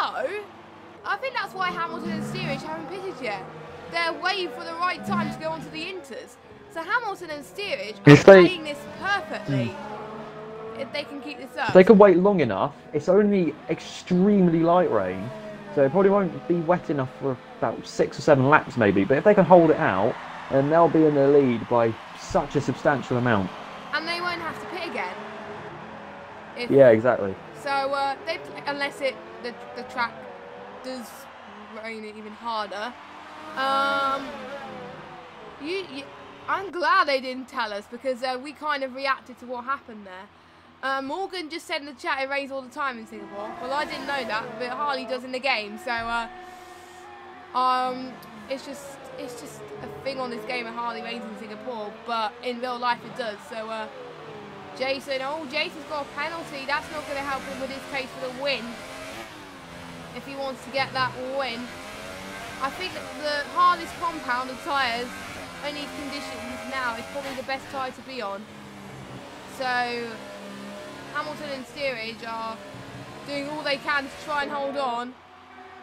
I think that's why Hamilton and Steerage haven't pitted yet. They're waiting for the right time to go onto the inters. So Hamilton and Steerage are playing this perfectly. If they can keep this up. If they can wait long enough, it's only extremely light rain, so it probably won't be wet enough for about 6 or 7 laps maybe. But if they can hold it out, then they'll be in the lead by such a substantial amount. And they won't have to pit again. Yeah, exactly. So unless the track does rain it even harder. I'm glad they didn't tell us, because we kind of reacted to what happened there. Morgan just said in the chat it rains all the time in Singapore. Well, I didn't know that, but Harley does in the game. So it's just a thing on this game that Harley rains in Singapore, but in real life it does. So Jason's got a penalty. That's not going to help him with his case for the win. If he wants to get that win, I think that the hardest compound of tyres in these conditions now is probably the best tyre to be on. So Hamilton and Steerage are doing all they can to try and hold on,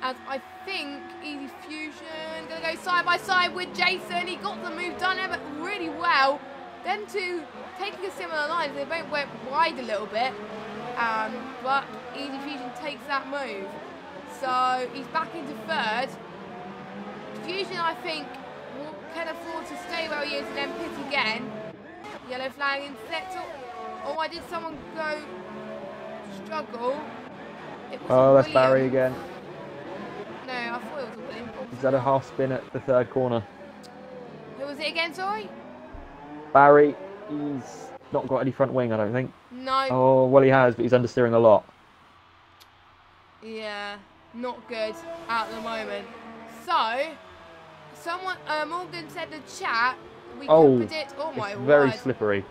as I think Easy Fusion going to go side by side with Jason. He got the move done ever really well. Then to taking a similar line, they both went wide a little bit, but Easy Fusion takes that move. So he's back into third. Fusion, I think, can afford to stay where he is and then pit again. Yellow flag in settle. Oh, why did someone go struggle? Oh, that's Barry again. No, I thought it was a William. He's had a half spin at the third corner. Who was it again, sorry? Barry, he's not got any front wing, I don't think. No. Oh, well he has, but he's understeering a lot. Yeah, not good at the moment. So, someone, Morgan said in the chat, we could predict, oh my word. Very slippery.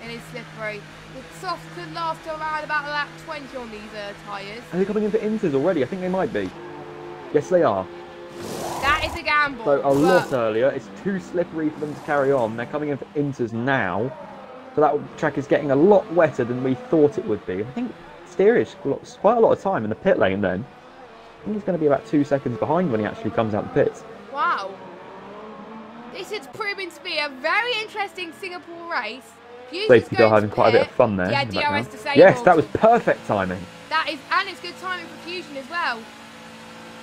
It is slippery. The soft could last around about lap 20 on these tyres. Are they coming in for inters already? I think they might be. Yes, they are. That is a gamble. So a lot earlier. It's too slippery for them to carry on. They're coming in for inters now. So that track is getting a lot wetter than we thought it would be. I think Steerage lost quite a lot of time in the pit lane then. I think he's going to be about 2 seconds behind when he actually comes out the pits. Wow. This is proving to be a very interesting Singapore race. Safety car having quite a bit of fun there. Yeah, DRS disabled. Yes, that was perfect timing. That is, and it's good timing for Fusion as well.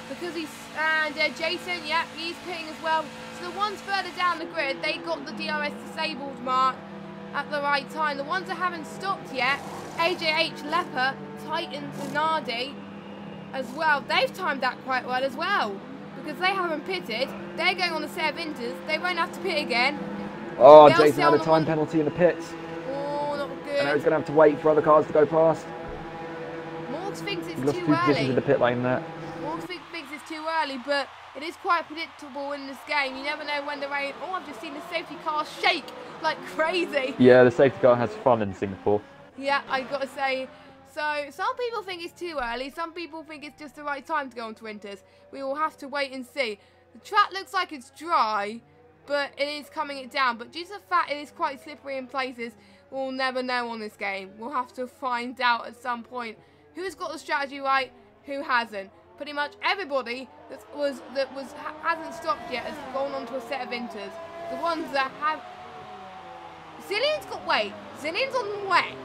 Because he's, and Jason, yeah, he's pitting as well. So the ones further down the grid, they got the DRS disabled mark at the right time. The ones that haven't stopped yet, AJH, Leper, Titans, and Nardi as well. They've timed that quite well as well. Because they haven't pitted. They're going on a set of inters. They won't have to pit again. Oh, Jason had a time penalty in the pits. Oh, not good. And now he's going to have to wait for other cars to go past. Morgs thinks it's Lost too two early. positions in the pit lane there. Morgs thinks it's too early, but it is quite predictable in this game. You never know when the rain... Oh, I've just seen the safety car shake like crazy. Yeah, the safety car has fun in Singapore. Yeah, I got to say... So, some people think it's too early. Some people think it's just the right time to go on to inters. We will have to wait and see. The track looks like it's dry, but it is coming it down. But due to the fact it is quite slippery in places, we'll never know on this game. We'll have to find out at some point who's got the strategy right, who hasn't. Pretty much everybody that hasn't stopped yet has gone on to a set of inters. The ones that have... Zillion's got wait. Zillion's on wets.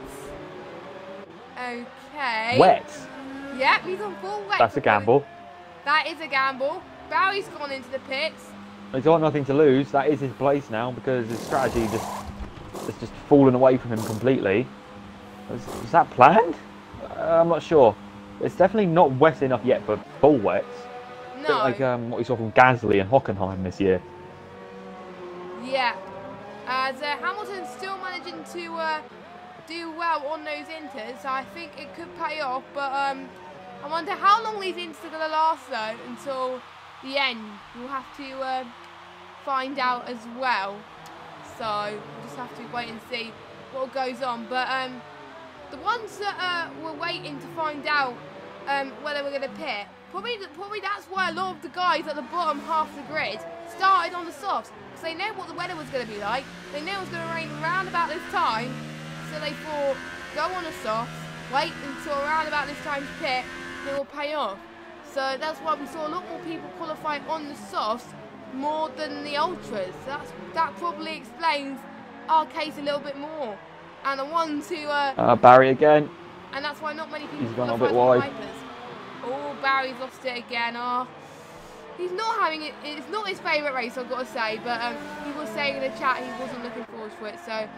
Okay. Wet? Yep, he's on full wet. That's a gamble. That is a gamble. Barry's gone into the pits. He's got nothing to lose. That is his place now because his strategy has just fallen away from him completely. Was that planned? I'm not sure. It's definitely not wet enough yet for full wets. No. A bit like what we saw from Gasly and Hockenheim this year. Yeah. As Hamilton's still managing to do well on those inters, so I think it could pay off. But I wonder how long these inters are going to last though until the end. We'll have to find out as well. So we'll just have to wait and see what goes on. But the ones that were waiting to find out whether we're going to pit, probably that's why a lot of the guys at the bottom half of the grid started on the softs. Because they know what the weather was going to be like. They know it was going to rain around about this time. So they thought, go on the softs, wait until around about this time to pit, and it will pay off. So that's why we saw a lot more people qualify on the softs more than the ultras. So that probably explains our case a little bit more. And the ones who... Barry again. And that's why not many people He's gone a qualified bit for wide. Vipers. Oh, Barry's lost it again. Oh, he's not having it. It's not his favourite race, I've got to say. But he was saying in the chat he wasn't looking forward to it. So,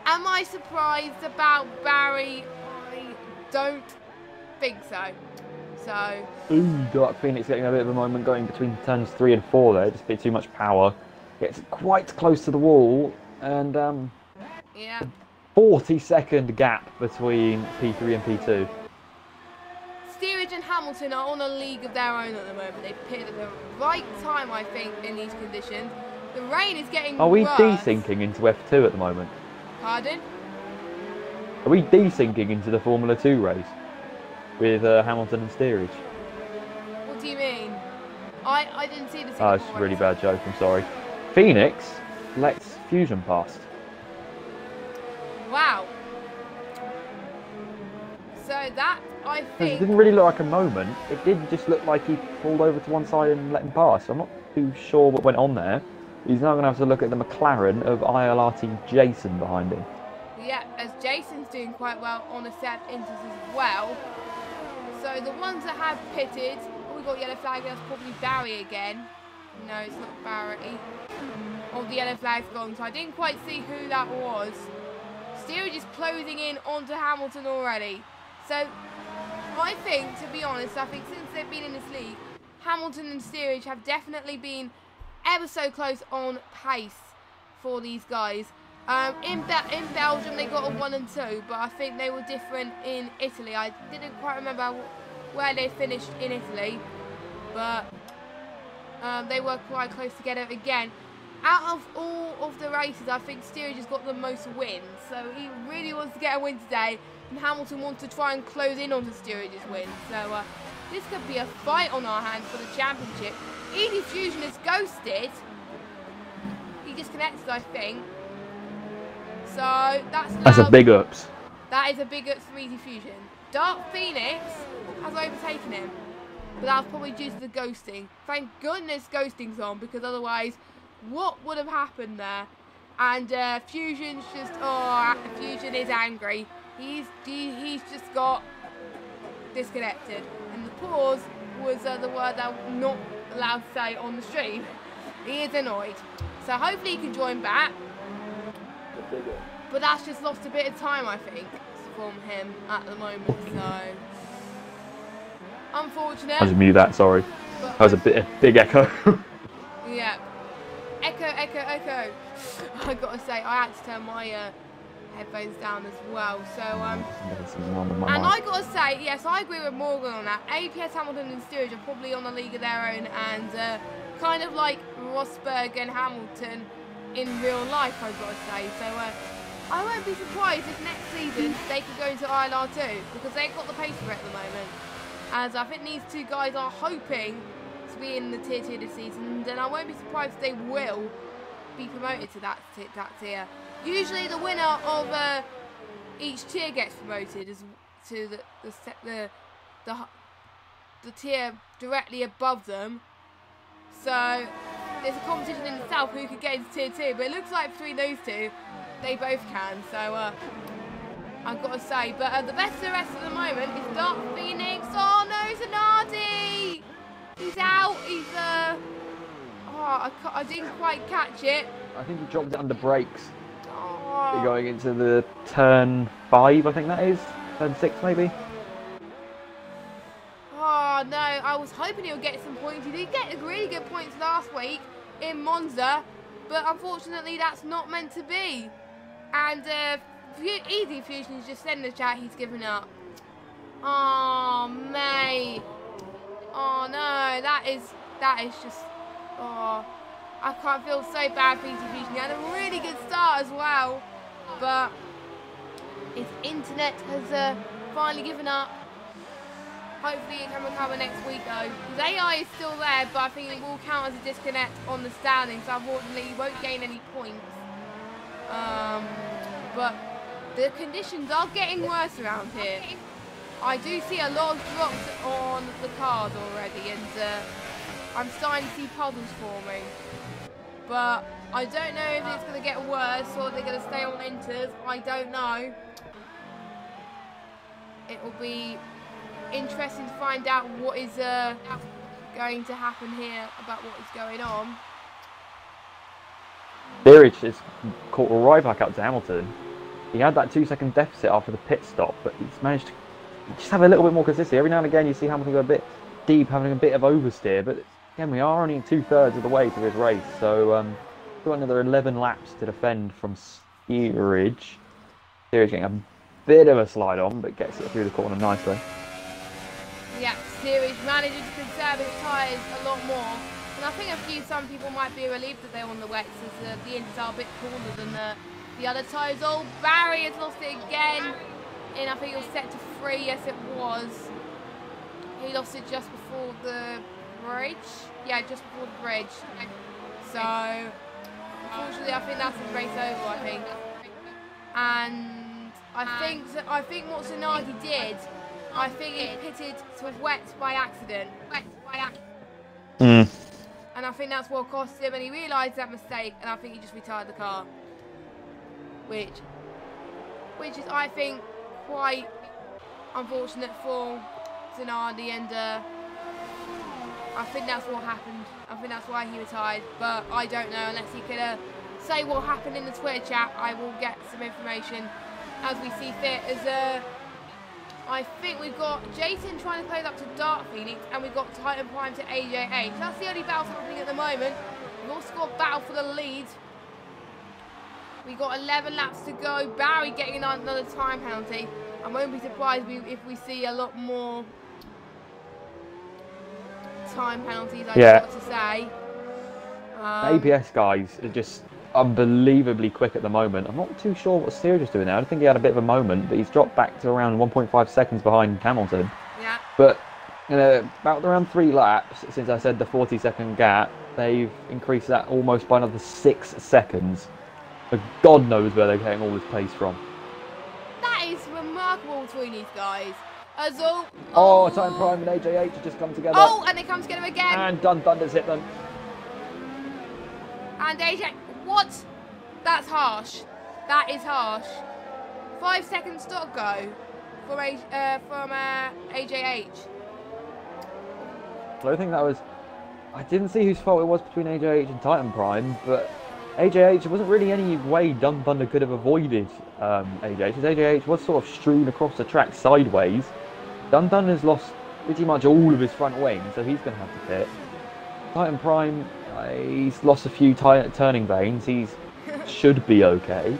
am I surprised about Barry? I don't think so. So. Ooh, Dark Phoenix getting a bit of a moment going between turns 3 and 4 there. Just a bit too much power. Gets quite close to the wall. And Yeah. 40-second gap between P3 and P2. Steerage and Hamilton are on a league of their own at the moment. They pitted at the right time, I think, in these conditions. The rain is getting Are we worse. desyncing into F2 at the moment? Pardon? Are we desyncing into the Formula 2 race with Hamilton and Steerage? What do you mean? I didn't see the Oh, it's a really bad joke, I'm sorry. Phoenix lets Fusion past. Wow. So that, I It think... didn't really look like a moment. It did just look like he pulled over to one side and let him pass. I'm not too sure what went on there. He's now going to have to look at the McLaren of ILRT Jason behind him. Yeah, as Jason's doing quite well on the set of inters as well. So the ones that have pitted, oh, we've got yellow flag, that's probably Barry again. No, it's not Barry. Oh, the yellow flag's gone, so I didn't quite see who that was. Steerage is closing in onto Hamilton already. So, I think, to be honest, I think since they've been in this league, Hamilton and Steerage have definitely been ever so close on pace for these guys. In Belgium, they got a 1 and 2, but I think they were different in Italy. I didn't quite remember where they finished in Italy, but they were quite close together again. Out of all of the races, I think Steerage has got the most wins. So he really wants to get a win today. And Hamilton wants to try and close in onto Steerage's win. So this could be a fight on our hands for the championship. Easy Fusion is ghosted. He disconnected, I think. So That's a big ups. That is a big ups for Easy Fusion. Dark Phoenix has overtaken him, but that's probably due to the ghosting. Thank goodness ghosting's on, because otherwise, what would have happened there? And Fusion's just, Fusion is angry. He's just got disconnected, and the pause was the word that I'm not allowed to say on the stream. He is annoyed, so hopefully he can join back. But that's just lost a bit of time, I think, from him at the moment. So unfortunate. I'll just mute that. Sorry, that was a big echo. Yeah, echo. I gotta say, I had to turn my headphones down as well. So and I gotta say, yes, I agree with Morgan on that. APS, Hamilton and Steerage are probably on a league of their own, and kind of like Rosberg and Hamilton in real life, I've got to say. So I won't be surprised if next season they could go into ILR2, because they've got the pace for it at the moment. As I think these two guys are hoping to be in the tier 2 this season, and I won't be surprised if they will be promoted to that tier. Usually the winner of each tier gets promoted to the tier directly above them. So there's a competition in itself who could get into tier 2, but it looks like between those two, they both can. So I've got to say, but the best of the rest at the moment is Dark Phoenix. Oh no, Zanardi! He's out. He's I didn't quite catch it. I think he dropped it under brakes. Oh. Going into the turn 5, I think that is. Turn 6 maybe. Oh no, I was hoping he would get some points. He did get really good points last week in Monza, but unfortunately that's not meant to be. And Easy Fusion is just sending the chat, he's given up. Oh mate. Oh no, that is just, I can't feel so bad for Easy Fusion. He had a really good start as well, but his internet has finally given up. Hopefully it can recover next week though. His AI is still there, but I think it will count as a disconnect on the standing, so unfortunately he won't gain any points. But the conditions are getting worse around here. I do see a lot of drops on the cars already, and I'm starting to see puddles forming. But I don't know if it's going to get worse or they're going to stay on inters. I don't know. It will be interesting to find out what is going to happen here about what is going on. Steerage has caught right back up to Hamilton. He had that 2-second deficit after the pit stop, but he's managed to just have a little bit more consistency. Every now and again you see Hamilton go a bit deep, having a bit of oversteer, but again we are only 2/3 of the way through his race, so we've got another 11 laps to defend from Steerage. Steerage getting a bit of a slide on, but gets it through the corner nicely. Yeah, Steerage manages to conserve his tyres a lot more, and I think some people might be relieved that they're on the wets, as the inters are a bit cooler than the other tyres. Oh, Barry has lost it again, and I think it was set to 3. Yes, it was. He lost it just before the bridge. Yeah, just before the bridge. So unfortunately, I think that's his race over. I think, and I think what Zanardi did, I think he pitted to wet by accident. And I think that's what cost him, and he realised that mistake, and I think he just retired the car, which is, I think, quite unfortunate for Zanardi, and I think that's what happened. I think that's why he retired, but I don't know, unless he could say what happened in the Twitter chat. I will get some information as we see fit, as I think we've got Jason trying to play it up to Dark Phoenix, and we've got Titan Prime to AJH. That's the only battle happening at the moment. We've also got battle for the lead. We've got 11 laps to go. Barry getting another time penalty. I won't be surprised if we see a lot more time penalties, I've got to say. ABS guys are just unbelievably quick at the moment. I'm not too sure what Steerage is doing now. I think he had a bit of a moment, but he's dropped back to around 1.5 seconds behind Hamilton. Yeah. But about around 3 laps, since I said the 40-second gap, they've increased that almost by another 6 seconds. But God knows where they're getting all this pace from. That is remarkable between these guys. As all. Oh, Titan Prime and AJH have just come together. Oh, and they come together again. And Dun Thunder's hit them. And AJ, what? That's harsh. That is harsh. 5 seconds to go from AJH. So I think that was. I didn't see whose fault it was between AJH and Titan Prime, but AJH, there wasn't really any way Dun Thunder could have avoided AJH, because AJH was sort of strewn across the track sideways. Dun Thunder's lost pretty much all of his front wing, so he's going to have to pit. Titan Prime, he's lost a few turning vanes, he's should be okay.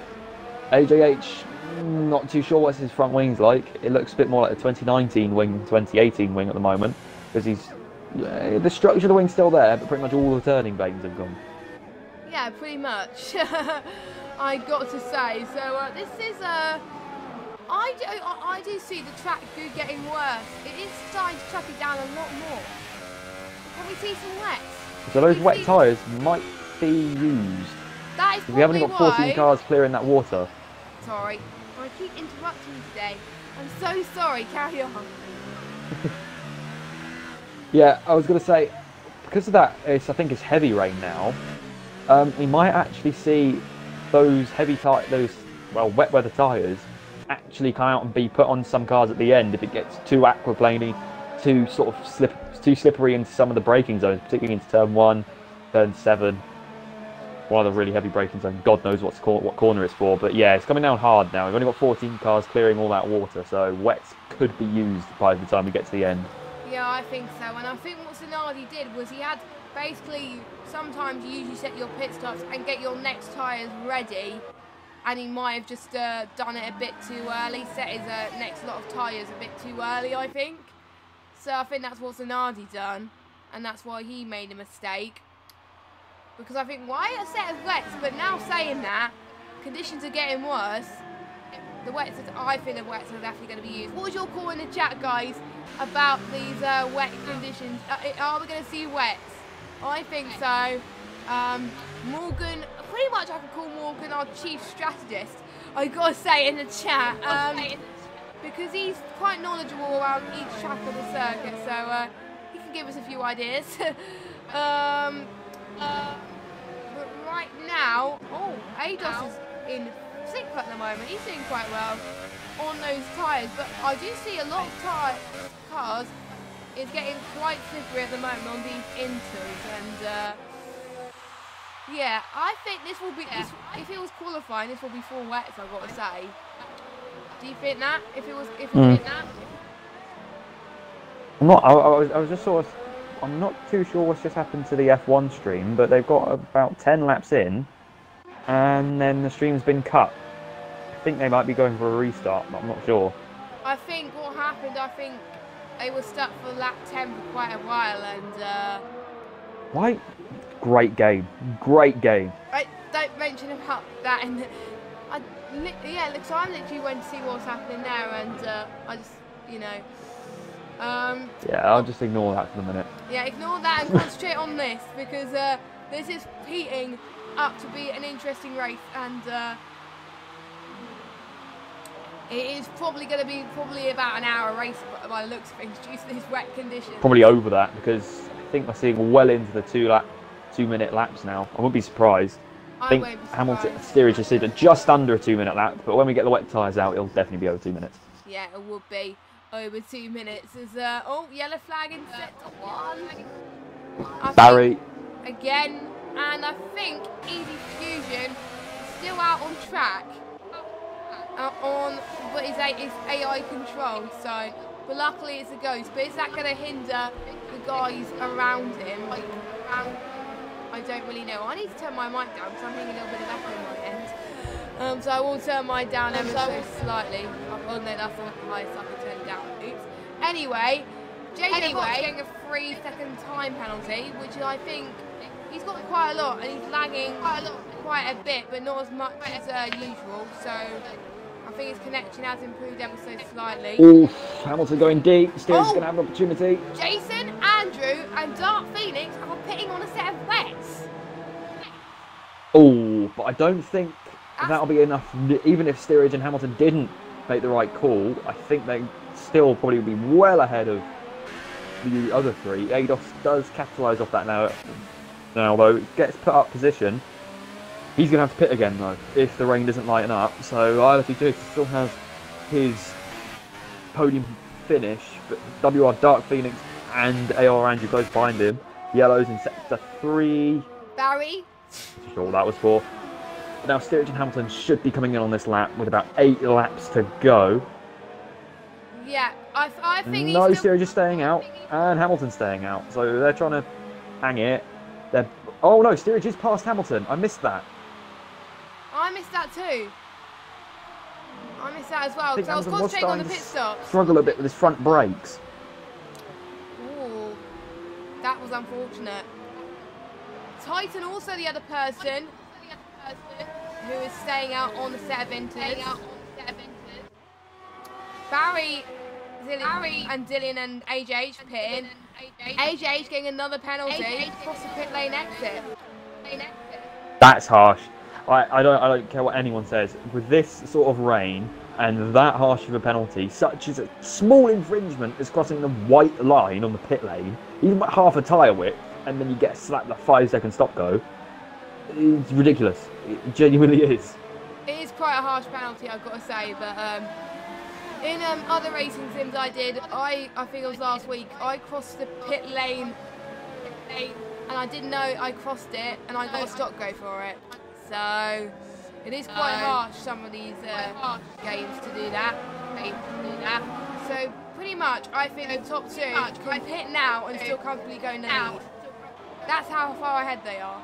AJH, not too sure what his front wing's like. It looks a bit more like a 2019 wing, 2018 wing at the moment, because the structure of the wing's still there, but pretty much all the turning vanes have gone. Yeah, pretty much. I got to say. So this is I do see the track getting worse. It is starting to chuck it down a lot more. Can we see some wets? So those wet tyres might be used. That is we haven't got 14 cars clearing that water. Sorry, I keep interrupting you today. I'm so sorry. Carry on. Yeah, I was going to say, because of that, I think it's heavy rain now. We might actually see those wet weather tyres actually come out and be put on some cars at the end if it gets too aquaplaning, too slippery into some of the braking zones, particularly into turn 1, turn 7, one of the really heavy braking zones. God knows what corner it's for, but yeah, it's coming down hard now. We've only got 14 cars clearing all that water, so wets could be used by the time we get to the end. Yeah, I think so, and I think what Zanardi did was he had basically, sometimes you usually set your pit stops and get your next tyres ready, and he might have just done it a bit too early, set his next lot of tyres a bit too early, I think. So I think that's what Zanardi done, and that's why he made a mistake. Because I think, why a set of wets? But now saying that, conditions are getting worse. I think the wets are definitely going to be used. What was your call in the chat, guys, about these wet conditions? Are we going to see wets? I think so. Morgan, pretty much I could call Morgan our chief strategist, I got to say in the chat, because he's quite knowledgeable around each track of the circuit, so he can give us a few ideas. But right now, Ados is in 6th at the moment. He's doing quite well on those tyres, but I do see a lot of cars is getting quite slippery at the moment on these inters, and yeah, I think this will be, if it was qualifying, this will be full wets, I've got to say. Do you think that? If it was that? I was just sort of, I'm not too sure what's just happened to the F1 stream, but they've got about 10 laps in, and then the stream's been cut. I think they might be going for a restart, but I'm not sure. I think what happened, they were stuck for lap 10 for quite a while, and Why? Great game. Great game. Don't mention about that. And yeah, so I literally went to see what's happening there, and I just, yeah, I'll just ignore that for the minute. Yeah, ignore that and concentrate on this, because this is heating up to be an interesting race, and it is probably going to be about an hour race by the looks of things due to this wet condition. Probably over that, because I think we're seeing well into the 2-minute laps now. I wouldn't be surprised. I think Hamilton steerage just said just under a 2-minute lap, but when we get the wet tyres out, it'll definitely be over 2 minutes. Yeah, it would be over 2 minutes. As yellow flag in sector 1. Barry again, and I think Easy Fusion is still out on track. But his AI control, so, but luckily it's a ghost. But is that going to hinder the guys around him? I don't really know. I need to turn my mic down because I'm hearing a little bit of echo on my end. So I will turn mine down ever so slightly. Oh no, that's the highest I can turn it down. Oops. Anyway, JJ Box getting a 3-second time penalty, which I think he's got quite a lot, and he's lagging quite a bit, but not as much as usual. So I think his connection has improved ever so slightly. Oof, Hamilton going deep. Steel's going to have an opportunity. Jason, Andrew, and Dark Phoenix are pitting on a set of wets. Oh, but I don't think that'll be enough. Even if Steerage and Hamilton didn't make the right call, I think they still probably be well ahead of the other three. Ados does capitalise off that now. Now, though, gets put up position. He's going to have to pit again, though, if the rain doesn't lighten up. So ILRT still has his podium finish, but WR Dark Phoenix and AR Andrew close behind him. Yellow's in sector 3. Barry? Not sure what that was for. Now, Steerage and Hamilton should be coming in on this lap with about 8 laps to go. Yeah, I think no, Steerage is staying out, and Hamilton's staying out. So they're trying to hang it. Oh no, Steerage is past Hamilton. I missed that. I missed that too. I missed that as well, because I was Hamilton concentrating on the pit stop. Struggle a bit with his front brakes. Ooh, that was unfortunate. Titan also the other person who is staying out on the set of Inters. Barry and Dylan and AJH pitting. AJH getting another penalty across the pit lane exit. That's harsh. I don't care what anyone says. With this sort of rain and that harsh of a penalty, such as a small infringement as crossing the white line on the pit lane, even by half a tyre width, and then you get slapped like 5-second stop go, it's ridiculous. It genuinely is. It is quite a harsh penalty, I've got to say, but in other racing sims I did, I think it was last week, I crossed the pit lane and I didn't know I crossed it and I got a stop go for it. So it is quite harsh, some of these games to do that. So pretty much I think the top two can pit now and still comfortably go in the lead. That's how far ahead they are.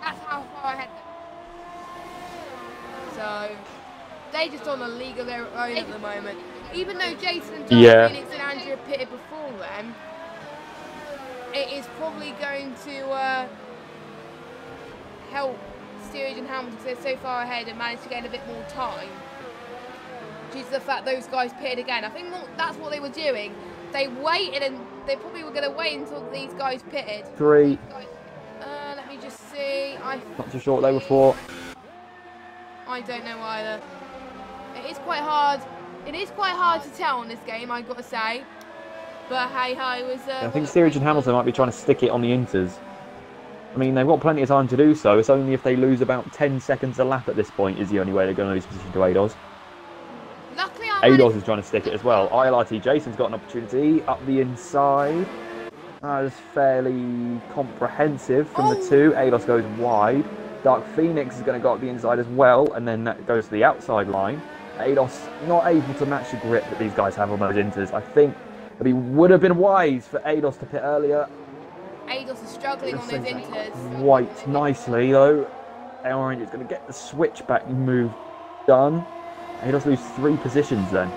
So they're just on a league of their own at the moment. Even though Jason and John Phoenix and Andrew pitted before them, it is probably going to help Steerage and Hamilton because they're so far ahead and managed to gain a bit more time due to the fact those guys pitted again. I think that's what they were doing. They waited and they probably were going to wait until these guys pitted. 3. Let me just see. Not too sure what they were for. I don't know either. It is quite hard. It is quite hard to tell on this game, I've got to say. But hey ho, it was. I think Steerage and Hamilton might be trying to stick it on the Inters. I mean, they've got plenty of time to do so. It's only if they lose about 10 seconds a lap at this point is the only way they're going to lose position to ADOS. Luckily, ADOS is trying to stick it as well. ILRT Jason's got an opportunity up the inside. It's fairly comprehensive from the two. ADOS goes wide. Dark Phoenix is going to go up the inside as well, and then that goes to the outside line. ADOS not able to match the grip that these guys have on those Inters. I think it would have been wise for ADOS to pit earlier. ADOS is struggling on those Inters. White nicely though. Orange is going to get the switchback move done. ADOS lose 3 positions then.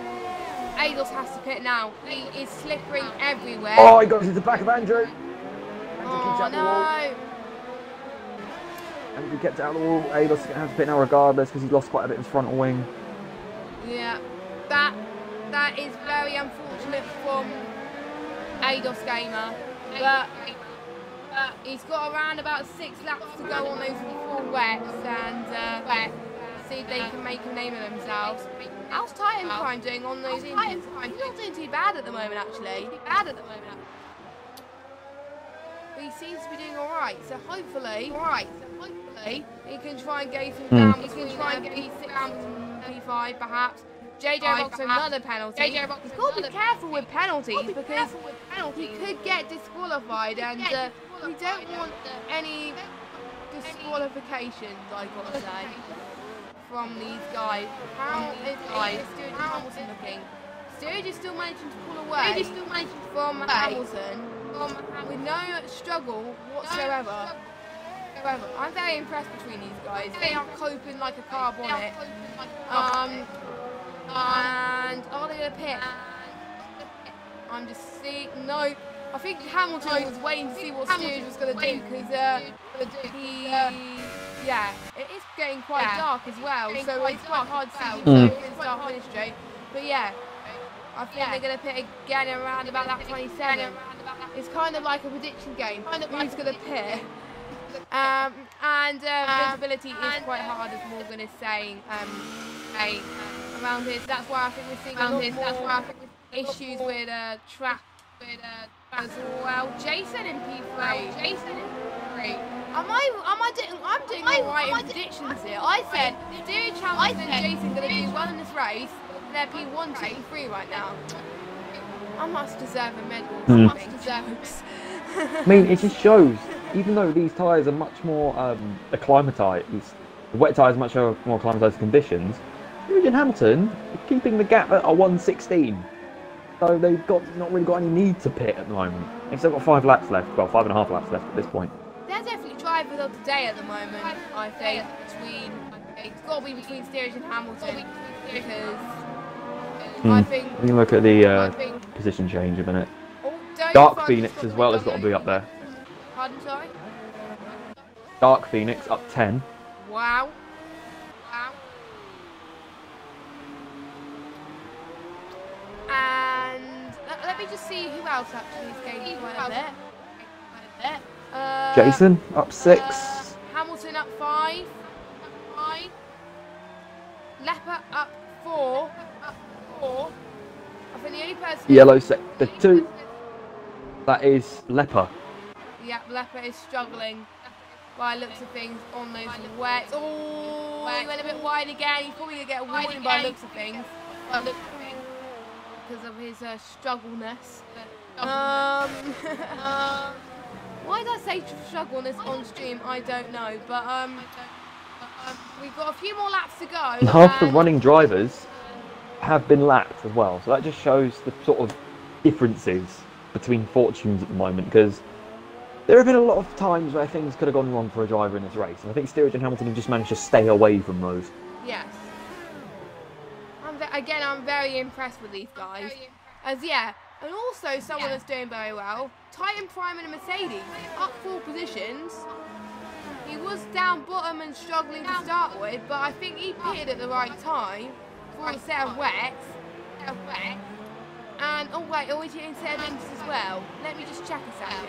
ADOS has to pit now. He is slippering everywhere. Oh, he goes into the back of Andrew. Oh no! Andrew gets out of the wall. ADOS is going to have to pit now regardless because he's lost quite a bit of his frontal wing. Yeah, that is very unfortunate from ADOS Gamer, but he's got around about 6 laps to go on those 4 wets and see if they can make a name of themselves. How's Titan Prime doing on those Indians? He's not doing too bad at the moment actually. But he seems to be doing alright, so hopefully he can try and go through down between P6 and P5 perhaps. JJ Rock's another penalty. He's got to be careful with penalties because he could get disqualified and we don't want any disqualifications, I've got to say, from these guys. How is Steerage Hamilton looking? Steerage is still managing to pull away from Hamilton with no struggle whatsoever. I'm very impressed between these guys. They are coping like a car bonnet. And are they going to pit? I'm just seeing. No, I think Hamilton was waiting to see what Steerage was going to do because it is getting quite dark as well, so it's quite hard to see start finish straight. But yeah, I think they're going to pit again around about lap 27. It's kind of like a prediction game. Who's going to pit? And visibility is quite hard, as Morgan is saying, around here. So that's why I think we're seeing a lot more issues with track as well. Jason in P3. I'm doing alright in predictions here. I said Steering Hamilton and Jason going to do well in this race. They're P1, 2, and 3 right now. I must deserve a medal. I must deserve it. I mean, it just shows, even though these tyres are much more acclimatised, the wet tyres are much more acclimatised conditions, Steering Hamilton are keeping the gap at a 1:16. So they've not really got any need to pit at the moment. They've still got 5 laps left, well, 5.5 laps left at this point. They're definitely drivers of the day at the moment, I think, it's got to be between Steering and Hamilton, because I think... We can look at the position change a minute. Dark Phoenix as well has got to be up there. Pardon, sorry? Dark Phoenix up 10. Wow. And let me just see who else actually is gaining quite a bit. Jason up 6. Hamilton up 5. Lepper up 4. I think the only person... Yellow sector 2. That is Lepper. Yeah, Lepper is struggling by looks of things on those wets. Oh, he went a bit wide again. He's probably going to get a warning by looks of things. Because of his struggleness. Why did I say struggleness on stream? I don't know. But we've got a few more laps to go. And half the running drivers have been lapped as well. So that just shows the sort of differences between fortunes at the moment, because there have been a lot of times where things could have gone wrong for a driver in this race, and I think Steering and Hamilton have just managed to stay away from those. Yes. I'm very impressed with these guys. And also someone that's doing very well, Titan Prime in a Mercedes, up 4 positions. He was down bottom and struggling to start with, but I think he pitted at the right time for a set of wets. And, oh wait, he's hitting set of inches as well. Let me just check a second.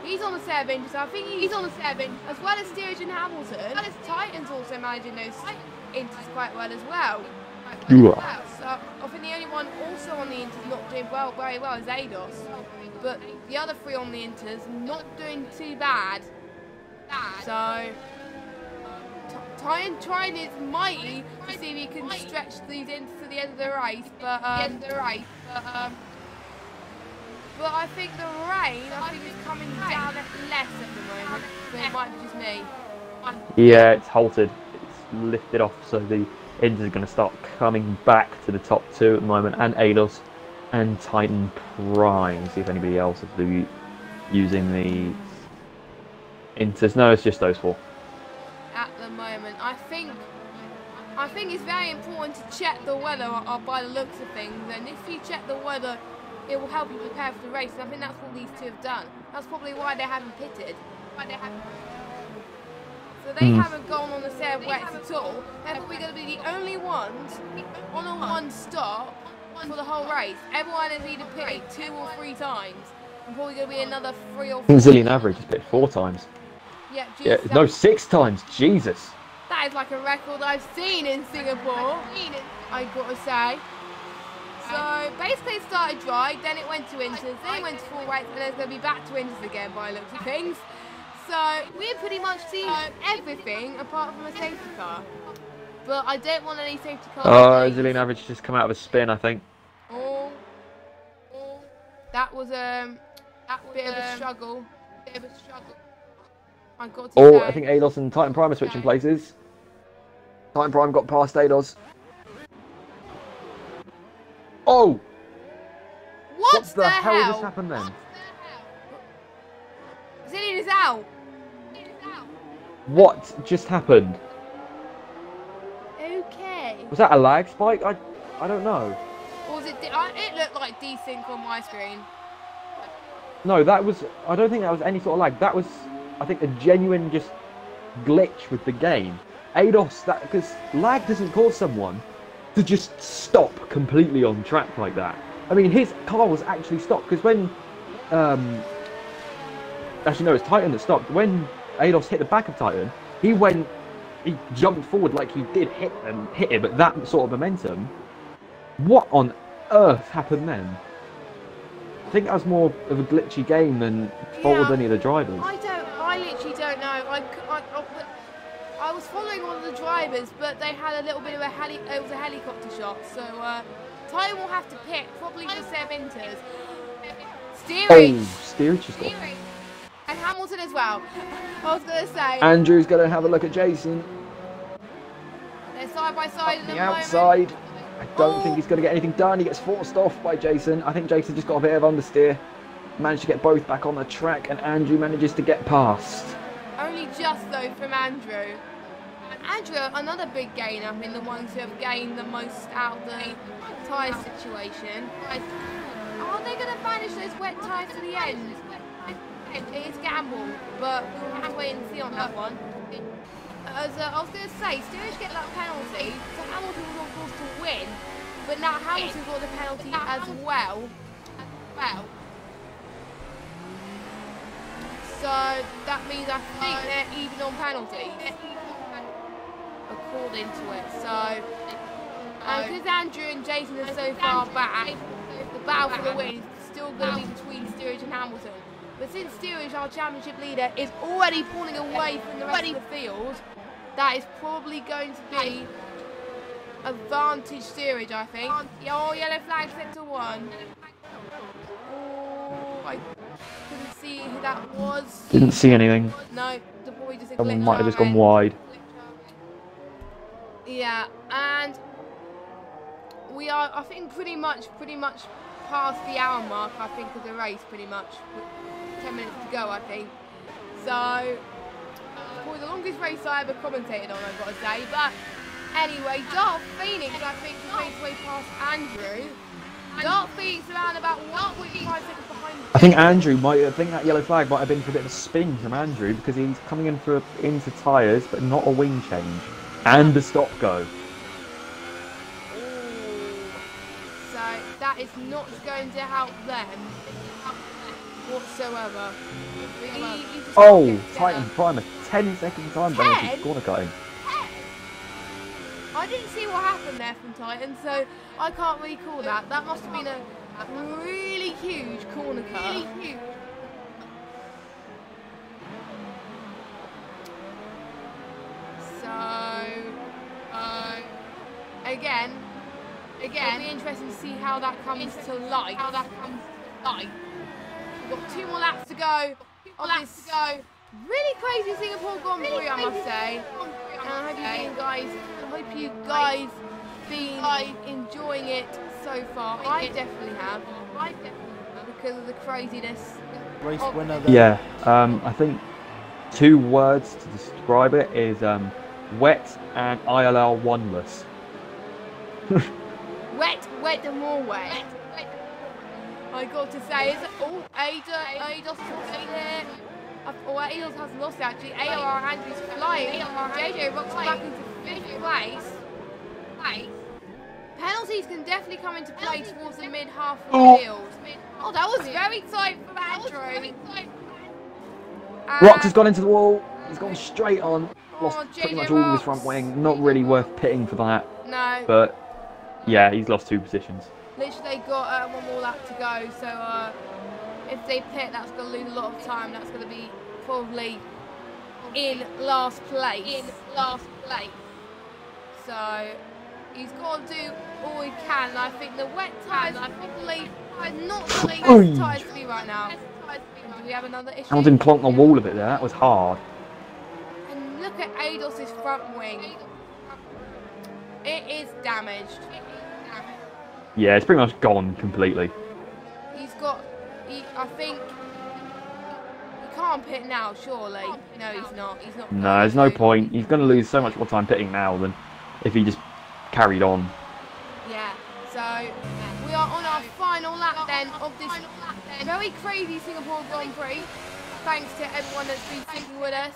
He's on the set of inches, I think he's on the set of inches, as well as Steering and Hamilton. Titan's also managing those inches quite well as well. So, I think the only one also on the inters not doing very well is ADOS. But the other 3 on the inters not doing too bad. So, Titan trying his mighty to see if he can stretch these inters to the end of the race. But I think the rain, is coming down less at the moment. But it might be just me. Yeah, it's halted. It's lifted off, so the Inters are going to start coming back to the top 2 at the moment, and ADOS and Titan Prime. See if anybody else is using the Inters. No, it's just those 4. At the moment, I think it's very important to check the weather by the looks of things, and if you check the weather, it will help you prepare for the race, and I think that's what these 2 have done. That's probably why they haven't pitted. So they haven't gone on the set of wets at all. They're probably going to be the only ones on a 1 stop for the whole race. Everyone has either pitted 2 or 3 times. And probably going to be another 3 or 4. Zillion average has pitted 4 times. Yeah, no, 6 times. Jesus. That is like a record I've seen in Singapore, I've got to say. So basically it started dry, then it went to inters, then it went to full wets, and then it's going to be back to inters again by the looks of things. So we're pretty much seeing everything apart from a safety car. But I don't want any safety cars. Zillion average just come out of a spin, I think. That was a bit of a struggle. I got to say. I think ADOS and Titan Prime are switching places. Titan Prime got past ADOS. Oh! What the hell just happened then? Zillion is out. What just happened? Okay. Was that a lag spike? I don't know. Or was it? It looked like desync on my screen. No, that was. I don't think that was any sort of lag. That was, I think, a genuine just glitch with the game. ADOS, because lag doesn't cause someone to just stop completely on track like that. I mean, his car was actually stopped because when Actually, no, it's Titan that stopped. When Ados hit the back of Titan, he jumped forward like he did hit him at that sort of momentum. What on earth happened then? I think that was more of a glitchy game than fault of any of the drivers. I literally don't know. I was following one of the drivers, but they had a little bit of it was a helicopter shot, so Titan will have to pit, probably for Seb enters. Steerage! Oh, steerage just got. And Hamilton as well. I was going to say. Andrew's going to have a look at Jason. They're side by side at the outside. moment. I don't think he's going to get anything done. He gets forced off by Jason. I think Jason just got a bit of understeer. Managed to get both back on the track, and Andrew manages to get past. Only just though from Andrew. Andrew, another big gainer. I mean, the ones who have gained the most out of the tyre situation. Are they going to manage those wet tyres to the end? It is gamble, but we'll have to wait and see on that one. As I was going to say, Steerage get that penalty, so Hamilton was of course to win, but now Hamilton got the penalty as well. So that means I think they're even on penalties, according to it. So, because Andrew and Jason are so far back, the battle for the win is still going to be between Steerage and Hamilton. But since Steerage, our championship leader, is already pulling away from the rest of the field, that is probably going to be advantage Steerage, I think. Oh, yellow flag, sector 1. Oh, I couldn't see who that was. Didn't see anything. No, the boy just Someone might have just gone wide. Yeah, and we are, I think, pretty much past the hour mark, I think, of the race, pretty much. 10 minutes to go, I think. So, probably the longest race I ever commentated on, I've got to say. But anyway, Dark Phoenix, I think, has made his way past Andrew. Dark Phoenix around about 1.5 seconds behind. I think I think that yellow flag might have been for a bit of a spin from Andrew, because he's coming in into tyres, but not a wing change. And the stop go. So that is not going to help them whatsoever. Titan Primer, 10-second time penalty, corner cutting. I didn't see what happened there from Titan, so I can't really call that. That must have been a really huge corner cut. Again, it'll be interesting to see how that comes to light. We've got 2 more laps to go on this really crazy Singapore Grand Prix, I must say. And I hope you guys been enjoying it so far. I definitely have, because of the craziness. Race winner. Yeah, I think 2 words to describe it is wet and ILR one-less. Wet and more wet. I got to say, Ados there. Ados has lost actually. ALR Andrew's flying. JJ rocks back into 5th place. Penalties can definitely come into play towards the mid-half of the field. Oh, that was very tight from Andrew. Rox has gone into the wall. He's gone straight on. Lost pretty much all of his front wing. Not really worth pitting for that. No. But yeah, he's lost 2 positions. Literally, they got 1 more lap to go. So if they pit, that's going to lose a lot of time. That's going to be probably in last place. So he's got to do all he can. And I think the wet tyres are probably not the best tyres to be right now. And do we have another issue? Hamilton clonked the wall a bit there. That was hard. And look at Ados' front wing. It is damaged. Yeah, it's pretty much gone completely. I think he can't pit now, surely. No, he's not. No, there's no point. He's going to lose so much more time pitting now than if he just carried on. Yeah, so we are on our final lap then of this very crazy Singapore Grand Prix. Thanks to everyone that's been sticking with us.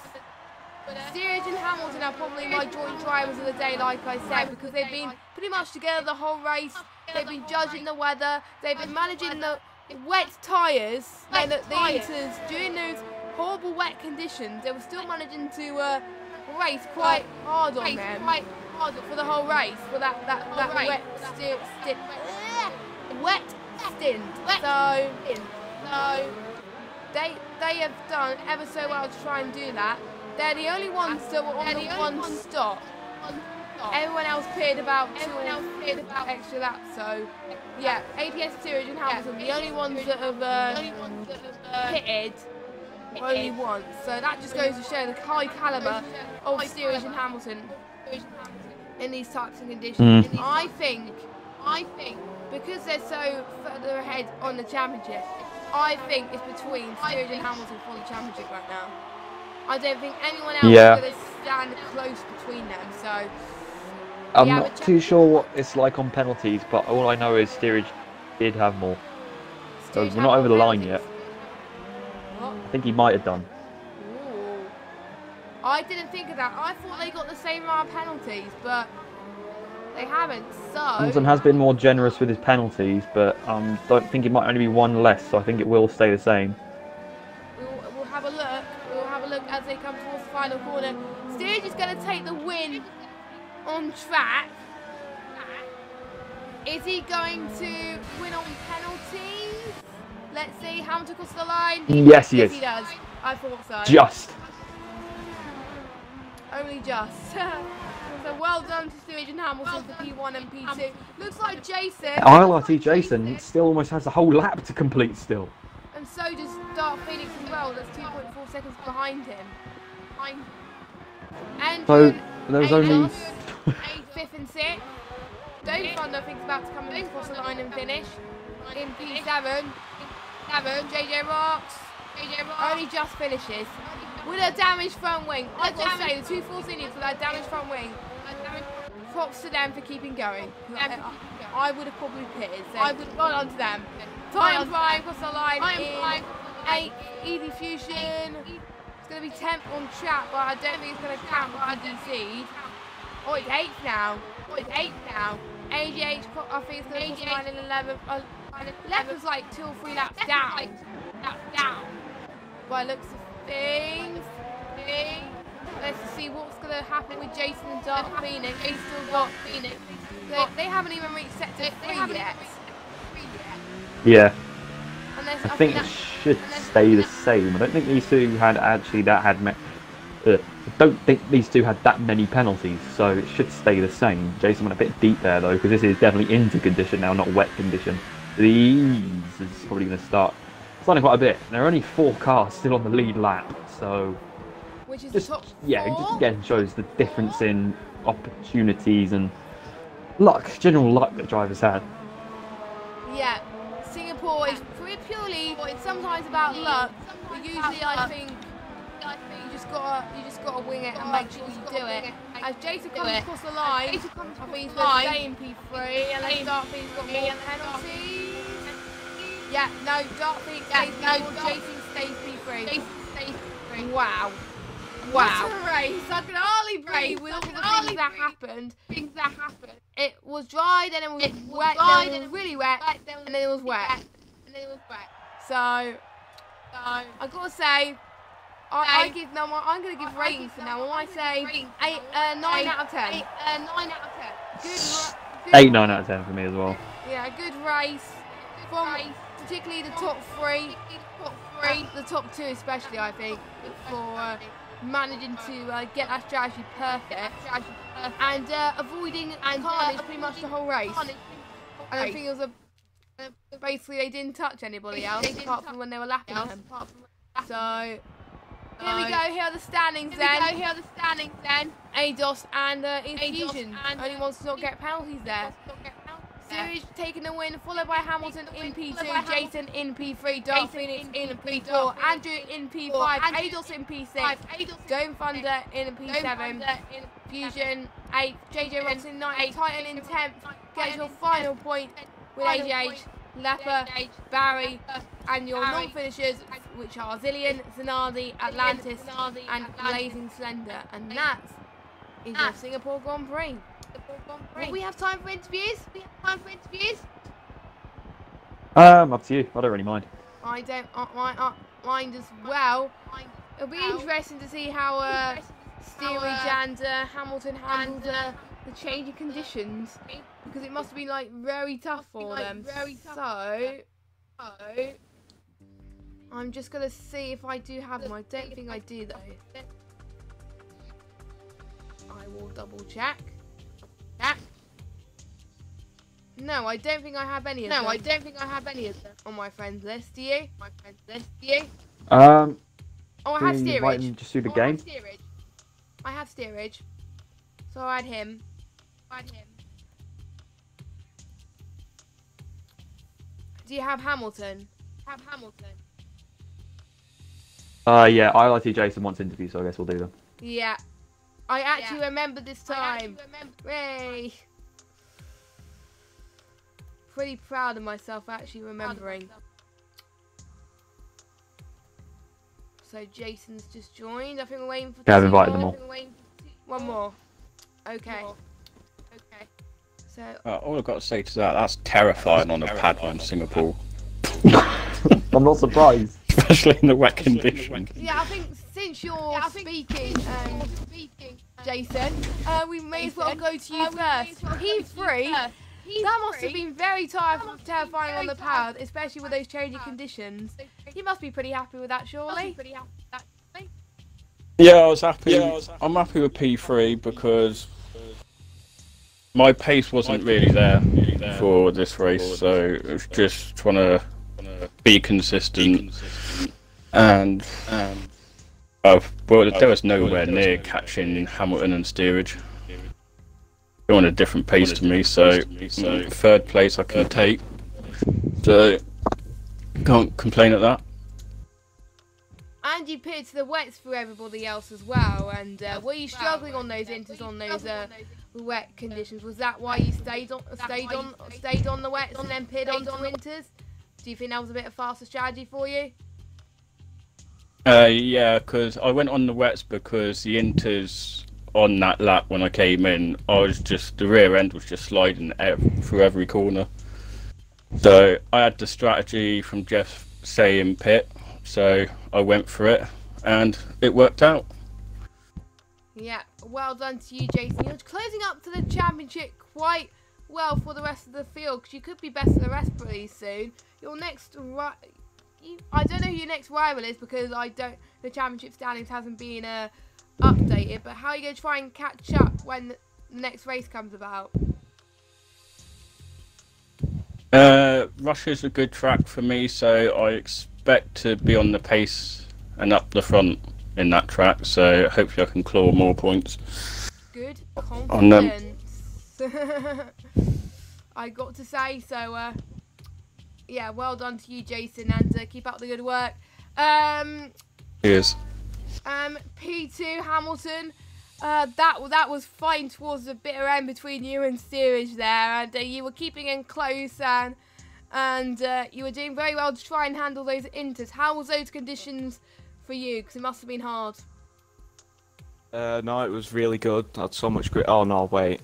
Steerage and Hamilton are probably my joint drivers of the day, like I said, because they've been pretty much together the whole race. They've been judging the weather. They've been managing the wet tyres and the inters during those horrible wet conditions, they were still managing to race quite hard on them for the whole race, for that wet stint. So they have done ever so well to try and do that. They're the only ones that were on the one stop. Everyone else pitted about extra laps. So yeah, APS, Steerage and Hamilton, the only ones that have pitted only once. So that just goes to show the high caliber of Steerage and Hamilton in these types of conditions. I think because they're so further ahead on the championship, I think it's between Steerage and Hamilton for the championship right now. I don't think anyone else is going to stand close between them. So I'm not too sure what it's like on penalties, but all I know is Steerage did have more. So we're not over the line yet. What? I think he might have done. Ooh. I didn't think of that. I thought they got the same amount of penalties, but they haven't. So Hamilton has been more generous with his penalties, but don't think it might only be one less. So I think it will stay the same. We'll have a look. We'll have a look as they come towards the final corner. Steerage is going to take the win on track. Is he going to win on penalties? Let's see. Hamilton across the line. Yes, he is. He does. I thought so. Just. Only just. So well done to Steerage and Hamilton for P1 and P2. Looks like Jason. ILRT Jason still almost has the whole lap to complete still. And so does Dark Phoenix as well. That's 2.4 seconds behind him. And So there was only 5th and 6th. Dome Thunder thinks about to come across the line and finish. In P7, JJ Rocks only just finishes with a damaged front wing. I've got to say, the 2 Force Indians with that damaged front wing, props to them for keeping going. I would have probably pitted, so well done to them. Time flying across the line in 8th, Easy Fusion. It's going to be 10th on track, but I don't think it's going to count for DC'd. Oh, it's 8th now. AGH, I think it's going to cross the line in 11th. 11th's like 2 or 3 laps down. By looks of things. Let's see what's going to happen with Jason and Dark Phoenix. He's still got Phoenix. They haven't even reached sector 3 yet. yeah. Unless, I think it should stay the same. I don't think these two had I don't think these two had that many penalties, so it should stay the same. Jason went a bit deep there though, because this is definitely into condition now, not wet condition. These is probably going to start starting quite a bit. There are only 4 cars still on the lead lap, so which is just the top 4? yeah, it just again shows the difference in opportunities and luck, general luck that drivers had. Yeah, Singapore is purely sometimes about luck, but usually I think you just gotta wing it and make sure you do it. As Jason comes across the line, I think he's going to stay in P3, and then Dark Phoenix got more penalties. Yeah, no, Dark Phoenix stays P4, Jason stays P3. Wow. What a race! I can hardly breathe with all the things that happened. It was dry, then it was wet, then it was really wet, and then it was wet. So I gotta say, I'm gonna give ratings for now. I say 9 out of 10. 8, 9 out of 10 for me as well. Yeah, a good race from particularly the top 3, the top 2 especially, I think, for managing to get that strategy perfect and avoiding carnage pretty much the whole race. I don't think it was basically they didn't touch anybody else apart from when they were lapping them. So here we go. Here are the standings then. ADOS and Infusion. Only ones to not get penalties there. Steerage taking the win, followed by Hamilton in P2, Jason in P3, Dark Phoenix in P4, Andrew in P5, ADOS in P6, Dome Thunder in P7, Fusion 8th, JJ Rocks in 9th, Titan in 10th, gets your final point with AGH, Leper, Barry, and your non-finishers, which are Zillion, Zanardi, Atlantis, and Blazing Slender. And that is your Singapore Grand Prix. Will we have time for interviews? Up to you. I don't really mind. I don't mind as well. It'll be interesting to see how Steerage and Hamilton handled the change in conditions, because it must have been like very tough for them. So I'm just gonna see if I do have them. I don't think I do though. I will double check. No, I don't think I have any of them. On my friends list. Do you? Oh, I have Steerage. Just do the game. I have Steerage. So I add him. Do you have Hamilton? Yeah, ILRT Jason wants interview, so I guess we'll do them. Yeah. I actually remember this time. Yay. Pretty proud of myself actually remembering. So Jason's just joined. I think we're waiting for Yeah, I've invited them all. One more. Okay. So All I've got to say to that's terrifying on a pad in Singapore. I'm not surprised. Especially in the wet conditions. yeah, I think since you're speaking, Jason, we may as well go to you first. P3, that must have been very terrifying on the pad, especially with those changing conditions. You must be pretty happy with that, surely? Yeah, I was happy. I'm happy with P3 because my pace wasn't really there for this race, so it was just trying to be consistent. And well, there was nowhere near catching Hamilton and Steerage. They're on a different pace to me, so third place I can take. So can't complain at that. And you pitted the wets for everybody else as well. And were you struggling on those inters on those wet conditions? Was that why you stayed on the wets and then pitted onto inters? Do you think that was a bit of faster strategy for you? Yeah, because I went on the wets because the inters on that lap when I came in, the rear end was just sliding through every corner. So I had the strategy from Jeff saying pit, so I went for it and it worked out. Yeah, well done to you, Jason. You're closing up to the championship quite well for the rest of the field, because you could be best of the rest pretty soon. Your next I don't know who your next rival is, because the championship standings hasn't been updated, but how are you going to try and catch up when the next race comes about? Russia's a good track for me, so I expect to be on the pace and up the front in that track, so hopefully I can claw more points. Good confidence. I got to say, so yeah, well done to you, Jason, and keep up the good work. Cheers. P2 Hamilton, that was fine towards the bitter end between you and Steerage there, and you were keeping in close, and you were doing very well to try and handle those inters. How was those conditions for you? Because it must have been hard. No, it was really good. I had so much grit. Oh no, wait.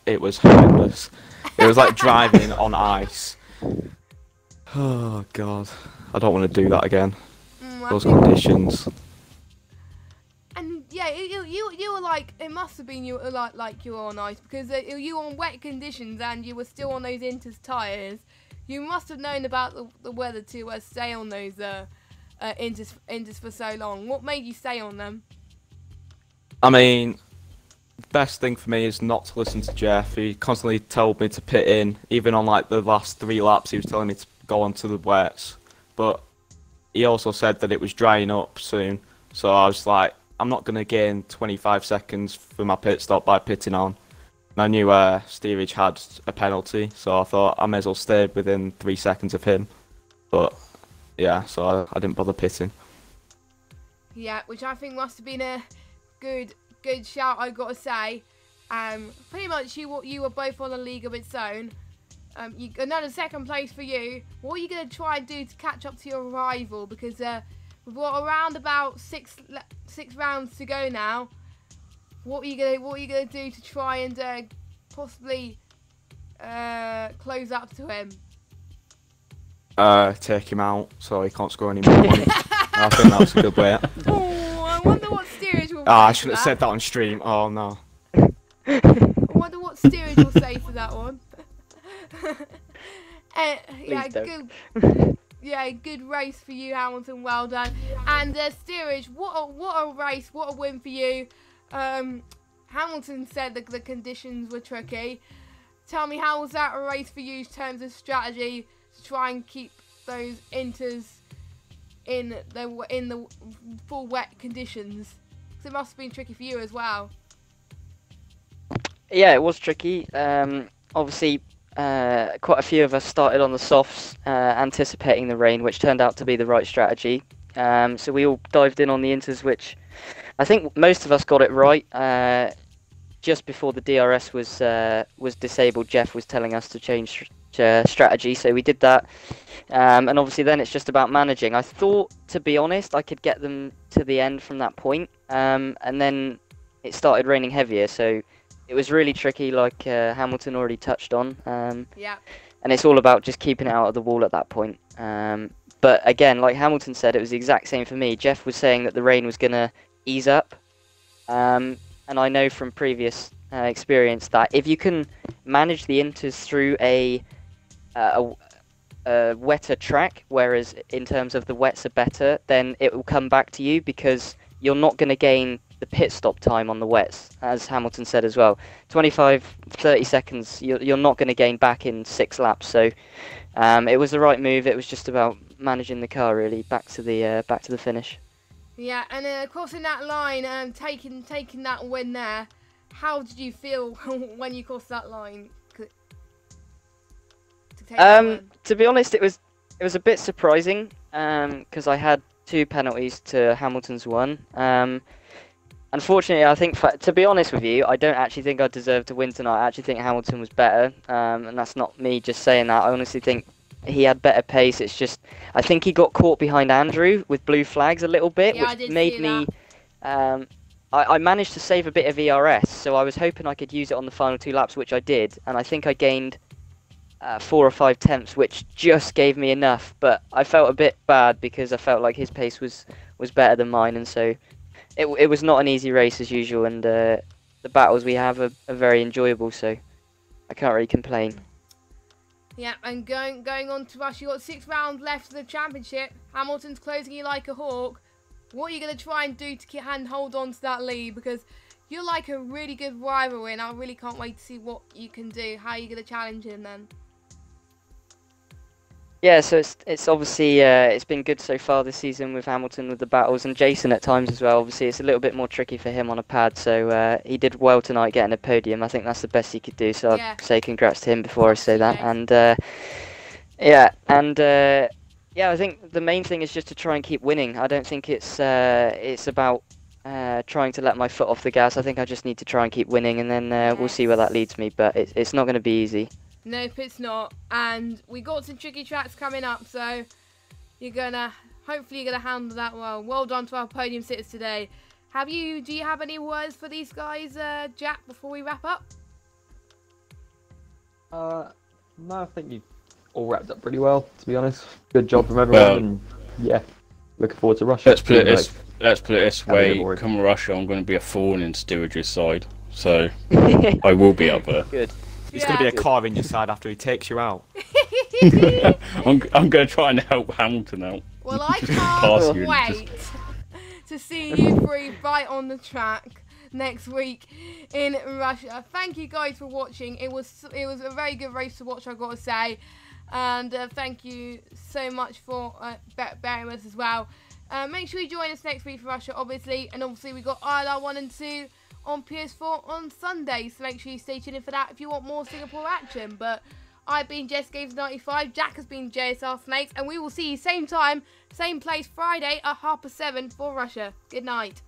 It was horrendous. It was like driving on ice. Oh god, I don't want to do that again. Those conditions. And yeah, you were like, it must have been you were like you were on ice, because you were on wet conditions and you were still on those inters tyres. You must have known about the weather to stay on those inters for so long. What made you stay on them? I mean, the best thing for me is not to listen to Jeff. He constantly told me to pit in. Even on like the last 3 laps, he was telling me to go onto the wets. But he also said that it was drying up soon. So I was like, I'm not going to gain 25 seconds for my pit stop by pitting on. And I knew Steerage had a penalty, so I thought I may as well stay within 3 seconds of him. But yeah, so I didn't bother pitting. Yeah, which I think must have been a good shout, I got to say. Pretty much you were both on a league of its own. Another second place for you. What are you going to try and do to catch up to your rival? Because we've got around about six rounds to go now. What are you gonna do to try and possibly close up to him? take him out so he can't score any more points. I think that's a good way. Oh, I wonder what steerage will say I to should have that. said that on stream. Oh no. I wonder what steerage will say to that one. Yeah, don't. good. Yeah, good race for you, Hamilton. Well done. And steerage, what a race, what a win for you. Hamilton said that the conditions were tricky. Tell me, how was that a race for you in terms of strategy to try and keep those inters in the full wet conditions? Because it must have been tricky for you as well. Yeah, it was tricky. Obviously, quite a few of us started on the softs, anticipating the rain, which turned out to be the right strategy. So we all dived in on the inters, which I think most of us got it right. Just before the DRS was disabled, Jeff was telling us to change strategy, so we did that. And obviously then it's just about managing. I thought, to be honest, I could get them to the end from that point, and then it started raining heavier, so it was really tricky, like Hamilton already touched on. Yeah. And it's all about just keeping it out of the wall at that point. But again, like Hamilton said, it was the exact same for me. Jeff was saying that the rain was going to ease up. And I know from previous experience that if you can manage the inters through a wetter track, whereas in terms of the wets are better, then it will come back to you because you're not going to gain the pit stop time on the wets, as Hamilton said as well. 25-30 seconds, you're not going to gain back in 6 laps. So it was the right move. It was just about managing the car really back to the finish. Yeah, and crossing that line and taking that win there, how did you feel when you crossed that line? To be honest, it was a bit surprising because I had 2 penalties to Hamilton's 1. Unfortunately, I think, to be honest with you, I don't actually think I deserved to win tonight. I actually think Hamilton was better, and that's not me just saying that. I honestly think he had better pace. It's just, I think he got caught behind Andrew with blue flags a little bit, yeah, which made me... I managed to save a bit of ERS, so I was hoping I could use it on the final 2 laps, which I did, and I think I gained 4 or 5 tenths, which just gave me enough. But I felt a bit bad because I felt like his pace was better than mine, and so it was not an easy race as usual. And the battles we have are very enjoyable, so I can't really complain. Yeah, and going on to us, you got 6 rounds left of the championship. Hamilton's closing you like a hawk. What are you going to try and do to hold on to that lead? Because you're like a really good rival, and I really can't wait to see what you can do. How are you going to challenge him then? Yeah, so it's obviously it's been good so far this season with Hamilton with the battles, and Jason at times as well. Obviously, it's a little bit more tricky for him on a pad, so he did well tonight getting a podium. I think that's the best he could do, so yeah. I'd say congrats to him before I say that. And yeah, I think the main thing is just to try and keep winning. I don't think it's about trying to let my foot off the gas. I think I just need to try and keep winning, and then we'll see where that leads me, but it's not going to be easy. Nope, it's not. And we got some tricky tracks coming up, so hopefully you're gonna handle that well. Well done to our podium sitters today. Do you have any words for these guys, Jack, before we wrap up? No, I think you all wrapped up pretty well, to be honest. Good job from everyone, and yeah, looking forward to Russia. Let's put it this way. Come Russia, I'm going to be a thorn in Steerage's side, so I will be up there. Good. There's going to be a car in your side after he takes you out. I'm going to try and help Hamilton out. Well, I can't wait to see you 3 fight on the track next week in Russia. Thank you guys for watching. It was a very good race to watch, I've got to say. And thank you so much for bearing with us as well. Make sure you join us next week for Russia, obviously. And obviously we got ILR 1 and 2 on PS4 on Sunday, so make sure you stay tuned in for that if you want more Singapore action. But I've been Jess Games 95, Jack has been JSR Snakes, and we will see you same time, same place Friday at 7:30 for Russia. Good night.